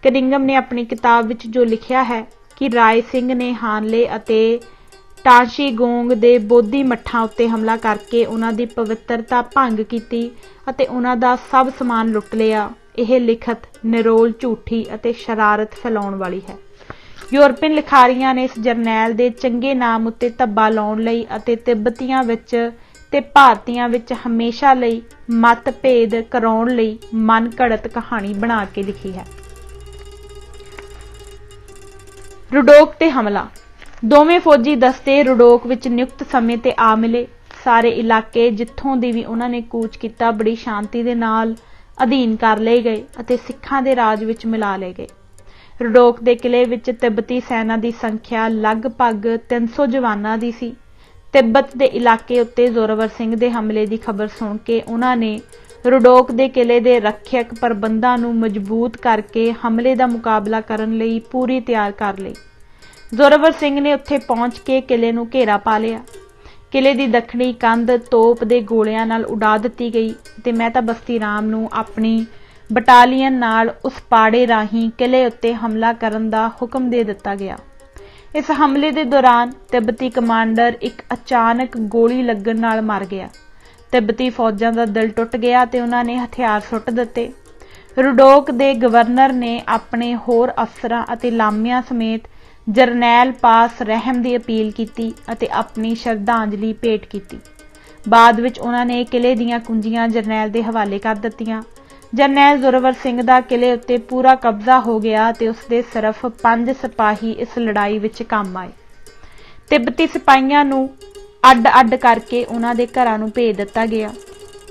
कनिंगम ने अपनी किताब विच जो लिखिया है कि राय सिंह ने हानले अते टाशी गोंग दे बोधी मठां उत्ते हमला करके उन्हां दी पवित्रता भंग कीती अते उन्हां दा सब समान लुट लिया। यह लिखत निरोल झूठी अते शरारत फैलाउण वाली है। यूरोपीयन लिखारियां ने इस जरनैल दे चंगे नाम उत्ते धब्बा लाउण लई अते तिब्बतियां विच ते भारतीयां विच हमेशा लई मतभेद कराउण लई मन घड़त कहानी बना के लिखी है। रुडोक ते हमला। दोवें फौजी दस्ते रुडोक विच नियुक्त समय ते आ मिले। सारे इलाके जिथों दी भी उन्हां ने कूच किया बड़ी शांति दे नाल अधीन कर लए गए अते सिखां दे राज विच मिला लए गए। रुडोक दे किले विच तिब्बती सेना की संख्या लगभग 300 जवानां दी सी। तिब्बत दे इलाके उत्ते जोरावर सिंह दे हमले की खबर सुन के उन्हां ने रुडोक दे किले दे रखियक प्रबंधां नूं मजबूत करके हमले का मुकाबला करन लई पूरी तैयार कर लई। जोरावर सिंह ने उत्थे पहुंच के किले नूं घेरा पा लिया। किले की दक्षिणी कंध तोप दे गोलियां नाल उड़ा दिती गई ते मेहता बस्ती राम नूं अपनी बटालियन नाल उस पाड़े राही किले उत्ते हमला करन दा हुक्म दे दिता गया। इस हमले के दौरान तिब्बती कमांडर एक अचानक गोली लगन नाल मर गया। तिब्बती फौजां दा दिल टुट गया ते उन्हां ने हथियार सुट दिते। रुडोक दे गवर्नर ने अपने होर अफसरां अते लामियां समेत जरनैल पास रहम की अपील की अते अपनी श्रद्धांजलि भेंट की। बाद विच उन्हां ने किले दीयां कुंजियां जरनैल के हवाले कर दित्तियां। जरनैल जोरावर सिंह दा किले उत्ते पूरा कब्जा हो गया ते उसदे सिर्फ 5 सिपाही इस लड़ाई विच काम आए। तिब्बती सिपाहियां नूं अड्ड करके उन्हां दे घरां नूं भेज दिता गया।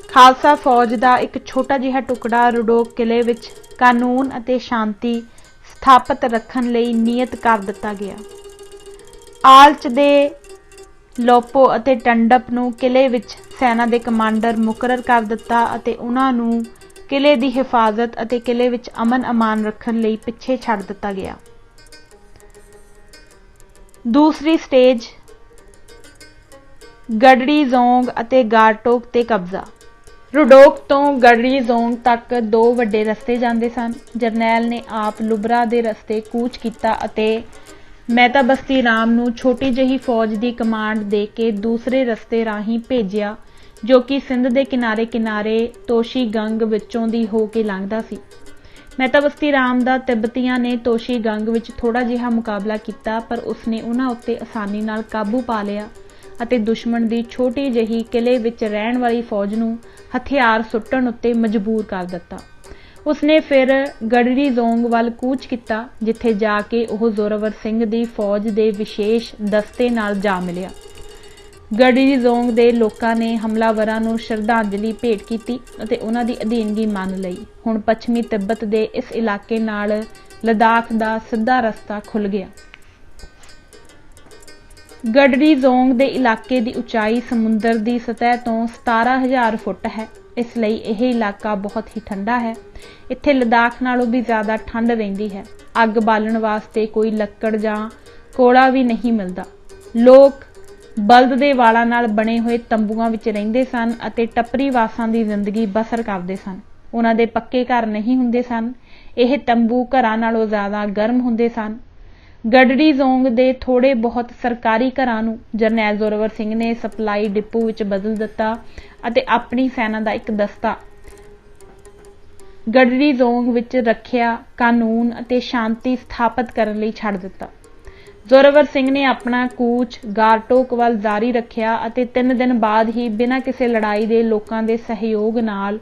खालसा फौज का एक छोटा जिहा टुकड़ा रुडोक किले विच कानून अते शांति स्थापित रखन लई नियत कर दिता गया। आलच दे लोपो अते टंडप नूं किले विच सेना दे कमांडर मुकरर कर दिता अते उन्हां नूं किले की हिफाजत अते किले विच अमन अमान रखन लई पिछे छड़ दिता गया। दूसरी स्टेज, गड़ड़ी जोंग अते गारटोक ते कब्जा। रुडोक तो गड़ड़ी जोंग तक 2 वड्डे रस्ते जांदे सन। जरनैल ने आप लुबरा दे रस्ते कूच किया अते मेहता बस्ती राम नूं छोटी जही फौज की कमांड दे के दूसरे रस्ते राही भेजिया जो कि सिंध के किनारे किनारे तोशी गंग विचों दी हो के लंघदा सी। ਮਹਿਤਾਬਸਤੀ ਰਾਮ ਦਾ ਤਿੱਬਤੀਆਂ ਨੇ ਤੋਸ਼ੀ ਗੰਗ ਵਿੱਚ ਥੋੜਾ ਜਿਹਾ ਮੁਕਾਬਲਾ ਕੀਤਾ, ਪਰ ਉਸਨੇ ਉਹਨਾਂ ਉੱਤੇ ਆਸਾਨੀ ਨਾਲ ਕਾਬੂ ਪਾ ਲਿਆ ਅਤੇ ਦੁਸ਼ਮਣ ਦੀ ਛੋਟੀ ਜਿਹੀ ਕਿਲੇ ਵਿੱਚ ਰਹਿਣ ਵਾਲੀ ਫੌਜ ਨੂੰ ਹਥਿਆਰ ਸੁੱਟਣ ਉੱਤੇ ਮਜਬੂਰ ਕਰ ਦਿੱਤਾ। ਉਸਨੇ ਫਿਰ ਗੜਰੀ ਜ਼ੋਂਗ ਵੱਲ ਕੂਚ ਕੀਤਾ, ਜਿੱਥੇ ਜਾ ਕੇ ਉਹ ਜ਼ੋਰਾਵਰ ਸਿੰਘ ਦੀ ਫੌਜ ਦੇ ਵਿਸ਼ੇਸ਼ ਦਸਤੇ ਨਾਲ ਜਾ ਮਿਲਿਆ। ਗੜਰੀ ਜ਼ੋਂਗ ਦੇ ਲੋਕਾਂ ਨੇ ਹਮਲਾਵਰਾਂ ਨੂੰ ਸ਼ਰਧਾਂਜਲੀ ਭੇਟ ਕੀਤੀ ਅਤੇ ਉਹਨਾਂ ਦੀ ਅਧੀਨਗੀ ਮੰਨ ਲਈ। ਹੁਣ ਪੱਛਮੀ ਤਿੱਬਤ ਦੇ ਇਸ ਇਲਾਕੇ ਨਾਲ ਲਦਾਖ ਦਾ ਸਿੱਧਾ ਰਸਤਾ ਖੁੱਲ੍ਹ ਗਿਆ। ਗੜਰੀ ਜ਼ੋਂਗ ਦੇ ਇਲਾਕੇ ਦੀ ਉਚਾਈ ਸਮੁੰਦਰ ਦੀ ਸਤਹ ਤੋਂ 17,000 ਫੁੱਟ ਹੈ, ਇਸ ਲਈ ਇਹ ਇਲਾਕਾ ਬਹੁਤ ਹੀ ਠੰਡਾ ਹੈ। ਇੱਥੇ ਲਦਾਖ ਨਾਲੋਂ ਵੀ ਜ਼ਿਆਦਾ ਠੰਡ ਰਹਿੰਦੀ ਹੈ। ਅੱਗ ਬਾਲਣ ਵਾਸਤੇ ਕੋਈ ਲੱਕੜ ਜਾਂ ਕੋਲਾ ਵੀ ਨਹੀਂ ਮਿਲਦਾ। ਲੋਕ ਬਲਦ ਦੇ ਵਾਲਾਂ ਨਾਲ ਬਣੇ ਹੋਏ ਤੰਬੂਆਂ ਵਿੱਚ ਰਹਿੰਦੇ ਸਨ ਅਤੇ ਟੱਪਰੀ ਵਾਸਾਂ ਦੀ ਜ਼ਿੰਦਗੀ ਬਸਰ ਕਰਦੇ ਸਨ। ਉਹਨਾਂ ਦੇ ਪੱਕੇ ਘਰ ਨਹੀਂ ਹੁੰਦੇ ਸਨ। ਇਹ ਤੰਬੂ ਘਰਾਂ ਨਾਲੋਂ ਜ਼ਿਆਦਾ ਗਰਮ ਹੁੰਦੇ ਸਨ। ਗੜਰੀ ਜ਼ੋਂਗ ਦੇ ਥੋੜੇ ਬਹੁਤ ਸਰਕਾਰੀ ਘਰਾਂ ਨੂੰ ਜਰਨੈਲ ਜ਼ੋਰਾਵਰ ਸਿੰਘ ਨੇ ਸਪਲਾਈ ਡਿਪੂ ਵਿੱਚ ਬਦਲ ਦਿੱਤਾ ਅਤੇ ਆਪਣੀ ਸੈਨਾ ਦਾ ਇੱਕ ਦਸਤਾ ਗੜਰੀ ਜ਼ੋਂਗ ਵਿੱਚ ਰੱਖਿਆ, ਕਾਨੂੰਨ ਅਤੇ ਸ਼ਾਂਤੀ ਸਥਾਪਿਤ ਕਰਨ ਲਈ ਛੱਡ ਦਿੱਤਾ। ਜ਼ੋਰਾਵਰ ਸਿੰਘ ਨੇ ਆਪਣਾ ਕੂਚ ਗਾਰਟੋਕ ਵੱਲ ਜਾਰੀ ਰੱਖਿਆ ਅਤੇ 3 ਦਿਨ ਬਾਅਦ ਹੀ ਬਿਨਾਂ ਕਿਸੇ ਲੜਾਈ ਦੇ ਲੋਕਾਂ ਦੇ ਸਹਿਯੋਗ ਨਾਲ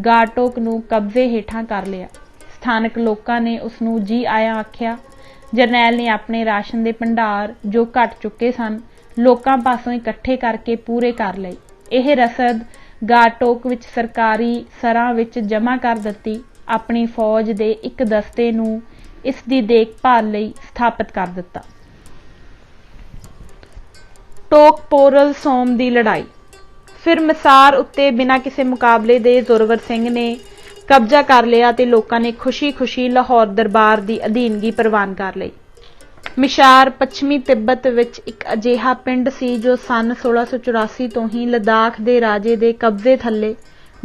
ਗਾਰਟੋਕ ਨੂੰ ਕਬਜ਼ੇ ਹੇਠਾਂ ਕਰ ਲਿਆ। ਸਥਾਨਕ ਲੋਕਾਂ ਨੇ ਉਸ ਨੂੰ ਜੀ ਆਇਆਂ ਆਖਿਆ। ਜਰਨੈਲ ਨੇ ਆਪਣੇ ਰਾਸ਼ਨ ਦੇ ਭੰਡਾਰ, ਜੋ ਘਟ ਚੁੱਕੇ ਸਨ, ਲੋਕਾਂ ਪਾਸੋਂ ਇਕੱਠੇ ਕਰਕੇ ਪੂਰੇ ਕਰ ਲਏ। ਇਹ ਰਸਦ ਗਾਰਟੋਕ ਵਿੱਚ ਸਰਕਾਰੀ ਸਰਾਂ ਵਿੱਚ ਜਮ੍ਹਾਂ ਕਰ ਦਿੱਤੀ। ਆਪਣੀ ਫੌਜ ਦੇ ਇੱਕ ਦਸਤੇ ਨੂੰ ਇਸ ਦੀ ਦੇਖਭਾਲ ਲਈ ਸਥਾਪਿਤ ਕਰ ਦਿੱਤਾ। ਟੋਕਪੋਰਲ ਸੋਮ ਦੀ ਲੜਾਈ। ਫਿਰ ਮਿਸਾਰ ਉੱਤੇ ਬਿਨਾਂ ਕਿਸੇ ਮੁਕਾਬਲੇ ਦੇ ਜ਼ੋਰਾਵਰ ਸਿੰਘ ਨੇ ਕਬਜ਼ਾ ਕਰ ਲਿਆ ਅਤੇ ਲੋਕਾਂ ਨੇ ਖੁਸ਼ੀ-ਖੁਸ਼ੀ ਲਾਹੌਰ ਦਰਬਾਰ ਦੀ ਅਧੀਨਗੀ ਪ੍ਰਵਾਨ ਕਰ ਲਈ। ਮਿਸਾਰ ਪੱਛਮੀ ਤਿੱਬਤ ਵਿੱਚ ਇੱਕ ਅਜਿਹਾ ਪਿੰਡ ਸੀ ਜੋ ਸੰਨ 1684 ਤੋਂ ਹੀ ਲਦਾਖ ਦੇ ਰਾਜੇ ਦੇ ਕਬਜ਼ੇ ਥੱਲੇ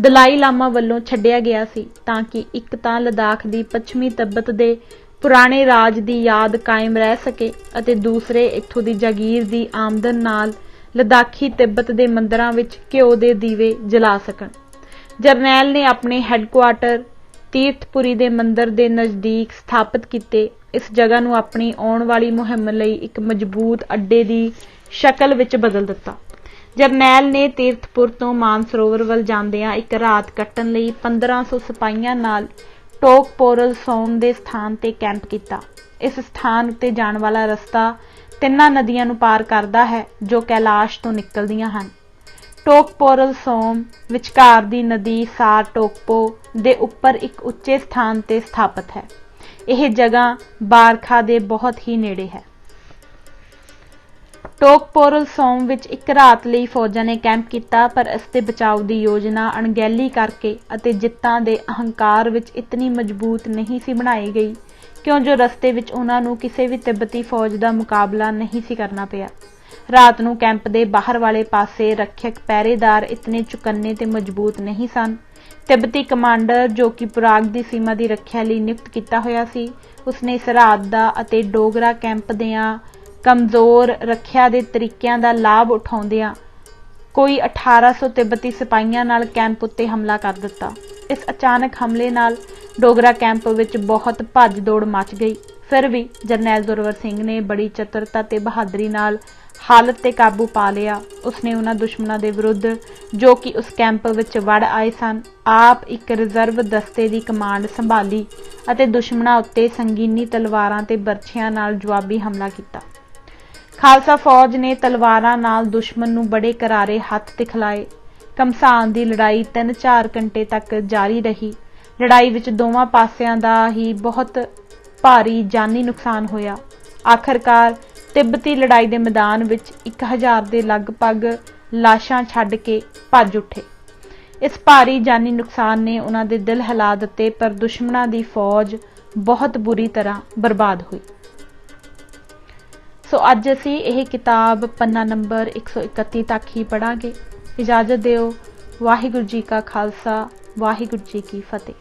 ਦਲਾਈ ਲਾਮਾ ਵੱਲੋਂ ਛੱਡਿਆ ਗਿਆ ਸੀ, ਤਾਂ ਕਿ ਇੱਕ ਤਾਂ ਲਦਾਖ ਦੀ ਪੱਛਮੀ ਤਿੱਬਤ ਦੇ ਪੁਰਾਣੇ ਰਾਜ ਦੀ ਯਾਦ ਕਾਇਮ ਰਹਿ ਸਕੇ ਅਤੇ ਦੂਸਰੇ ਇੱਥੋਂ ਦੀ ਜਾਗੀਰ ਦੀ ਆਮਦਨ ਨਾਲ ਲਦਾਖੀ ਤਿੱਬਤ ਦੇ ਮੰਦਰਾਂ ਵਿੱਚ ਘਿਓ ਦੇ ਦੀਵੇ ਜਲਾ ਸਕਣ। ਜਰਨੈਲ ਨੇ ਆਪਣੇ ਹੈੱਡਕੁਆਰਟਰ ਤੀਰਥਪੁਰੀ ਦੇ ਮੰਦਰ ਦੇ ਨਜ਼ਦੀਕ ਸਥਾਪਿਤ ਕੀਤੇ। ਇਸ ਜਗ੍ਹਾ ਨੂੰ ਆਪਣੀ ਆਉਣ ਵਾਲੀ ਮੁਹਿੰਮ ਲਈ ਇੱਕ ਮਜ਼ਬੂਤ ਅੱਡੇ ਦੀ ਸ਼ਕਲ ਵਿੱਚ ਬਦਲ ਦਿੱਤਾ। ਜਰਨੈਲ ਨੇ ਤੀਰਥਪੁਰ ਤੋਂ ਮਾਨਸਰੋਵਰ ਵੱਲ ਜਾਂਦਿਆਂ ਇੱਕ ਰਾਤ ਕੱਟਣ ਲਈ 1500 ਸਿਪਾਹੀਆਂ ਨਾਲ ਟੋਕਪੋਰਲ ਸੋਮ ਦੇ ਸਥਾਨ ਤੇ ਕੈਂਪ ਕੀਤਾ। ਇਸ ਸਥਾਨ ਉੱਤੇ ਜਾਣ ਵਾਲਾ ਰਸਤਾ 3 ਨਦੀਆਂ ਨੂੰ ਪਾਰ ਕਰਦਾ ਹੈ ਜੋ ਕੈਲਾਸ਼ ਤੋਂ ਨਿਕਲਦੀਆਂ ਹਨ। ਟੋਕਪੋਰਲ ਸੋਮ ਵਿਚਕਾਰ ਦੀ ਨਦੀ ਸਾਰ ਟੋਕਪੋ ਦੇ ਉੱਪਰ ਇੱਕ ਉੱਚੇ ਸਥਾਨ ਤੇ ਸਥਾਪਿਤ ਹੈ। ਇਹ ਜਗ੍ਹਾ ਬਾਰਖਾ ਦੇ ਬਹੁਤ ਹੀ ਨੇੜੇ ਹੈ। ਟੋਕਪੋਰਲ ਸੋਮ ਵਿੱਚ ਇੱਕ ਰਾਤ ਲਈ ਫੌਜਾਂ ਨੇ ਕੈਂਪ ਕੀਤਾ, ਪਰ ਇਸ ਦੇ ਬਚਾਓ ਦੀ ਯੋਜਨਾ ਅਣਗਹਿਲੀ ਕਰਕੇ ਅਤੇ ਜਿੱਤਾਂ ਦੇ ਅਹੰਕਾਰ ਵਿੱਚ ਇਤਨੀ ਮਜ਼ਬੂਤ ਨਹੀਂ ਸੀ ਬਣਾਈ ਗਈ, ਕਿਉਂ ਜੋ ਰਸਤੇ ਵਿੱਚ ਉਹਨਾਂ ਨੂੰ ਕਿਸੇ ਵੀ ਤਿੱਬਤੀ ਫੌਜ ਦਾ ਮੁਕਾਬਲਾ ਨਹੀਂ ਸੀ ਕਰਨਾ ਪਿਆ। ਰਾਤ ਨੂੰ ਕੈਂਪ ਦੇ ਬਾਹਰ ਵਾਲੇ ਪਾਸੇ ਰੱਖਿਅਕ ਪਹਿਰੇਦਾਰ ਇਤਨੇ ਚੁਕੰਨੇ ਤੇ ਮਜ਼ਬੂਤ ਨਹੀਂ ਸਨ। ਤਿੱਬਤੀ ਕਮਾਂਡਰ, ਜੋ ਕਿ ਪੁਰਾਗ ਦੀ ਸੀਮਾ ਦੀ ਰੱਖਿਆ ਲਈ ਨਿਯੁਕਤ ਕੀਤਾ ਹੋਇਆ ਸੀ, ਉਸਨੇ ਇਸ ਰਾਤ ਦਾ ਅਤੇ ਡੋਗਰਾ ਕੈਂਪ ਦੀਆਂ ਕਮਜ਼ੋਰ ਰੱਖਿਆ ਦੇ ਤਰੀਕਿਆਂ ਦਾ ਲਾਭ ਉਠਾਉਂਦਿਆਂ ਕੋਈ 1800 ਤਿੱਬਤੀ ਸਿਪਾਹੀਆਂ ਨਾਲ ਕੈਂਪ ਉੱਤੇ ਹਮਲਾ ਕਰ ਦਿੱਤਾ। ਇਸ ਅਚਾਨਕ ਹਮਲੇ ਨਾਲ ਡੋਗਰਾ ਕੈਂਪ ਵਿੱਚ ਬਹੁਤ ਭੱਜ ਦੌੜ ਮਚ ਗਈ। ਫਿਰ ਵੀ ਜਰਨੈਲ ਜ਼ੋਰਾਵਰ ਸਿੰਘ ਨੇ ਬੜੀ ਚਤੁਰਤਾ ਤੇ ਬਹਾਦਰੀ ਨਾਲ ਹਾਲਤ ਤੇ ਕਾਬੂ ਪਾ ਲਿਆ। ਉਸਨੇ ਉਹਨਾਂ ਦੁਸ਼ਮਣਾਂ ਦੇ ਵਿਰੁੱਧ ਜੋ ਕਿ ਉਸ ਕੈਂਪ ਵਿੱਚ ਵੜ ਆਏ ਸਨ, ਆਪ ਇੱਕ ਰਿਜ਼ਰਵ ਦਸਤੇ ਦੀ ਕਮਾਂਡ ਸੰਭਾਲੀ ਅਤੇ ਦੁਸ਼ਮਣਾਂ ਉੱਤੇ ਸੰਗੀਨੀ ਤਲਵਾਰਾਂ ਤੇ ਬਰਛਿਆਂ ਨਾਲ ਜਵਾਬੀ ਹਮਲਾ ਕੀਤਾ। ਖਾਲਸਾ ਫੌਜ ਨੇ ਤਲਵਾਰਾਂ ਨਾਲ ਦੁਸ਼ਮਣ ਨੂੰ ਬੜੇ ਕਰਾਰੇ ਹੱਥ ਦਿਖਲਾਏ। ਘਮਸਾਨ ਦੀ ਲੜਾਈ 3-4 ਘੰਟੇ ਤੱਕ ਜਾਰੀ ਰਹੀ। ਲੜਾਈ ਵਿੱਚ ਦੋਵਾਂ ਪਾਸਿਆਂ ਦਾ ਹੀ ਬਹੁਤ ਭਾਰੀ ਜਾਨੀ ਨੁਕਸਾਨ ਹੋਇਆ। ਆਖਰਕਾਰ ਤਿੱਬਤੀ ਲੜਾਈ ਦੇ ਮੈਦਾਨ ਵਿੱਚ 1000 ਦੇ ਲਗਭਗ ਲਾਸ਼ਾਂ ਛੱਡ ਕੇ ਭੱਜ ਉੱਠੇ। ਇਸ ਭਾਰੀ ਜਾਨੀ ਨੁਕਸਾਨ ਨੇ ਉਹਨਾਂ ਦੇ ਦਿਲ ਹਿਲਾ ਦਿੱਤੇ, ਪਰ ਦੁਸ਼ਮਣਾਂ ਦੀ ਫੌਜ ਬਹੁਤ ਬੁਰੀ ਤਰ੍ਹਾਂ ਬਰਬਾਦ ਹੋਈ। ਸੋ ਅੱਜ ਅਸੀਂ ਇਹ ਕਿਤਾਬ ਪੰਨਾ ਨੰਬਰ 131 ਤੱਕ ਹੀ ਪੜ੍ਹਾਂਗੇ। ਇਜਾਜ਼ਤ ਦਿਓ। ਵਾਹਿਗੁਰੂ ਜੀ ਕਾ ਖਾਲਸਾ, ਵਾਹਿਗੁਰੂ ਜੀ ਕੀ ਫਤਿਹ।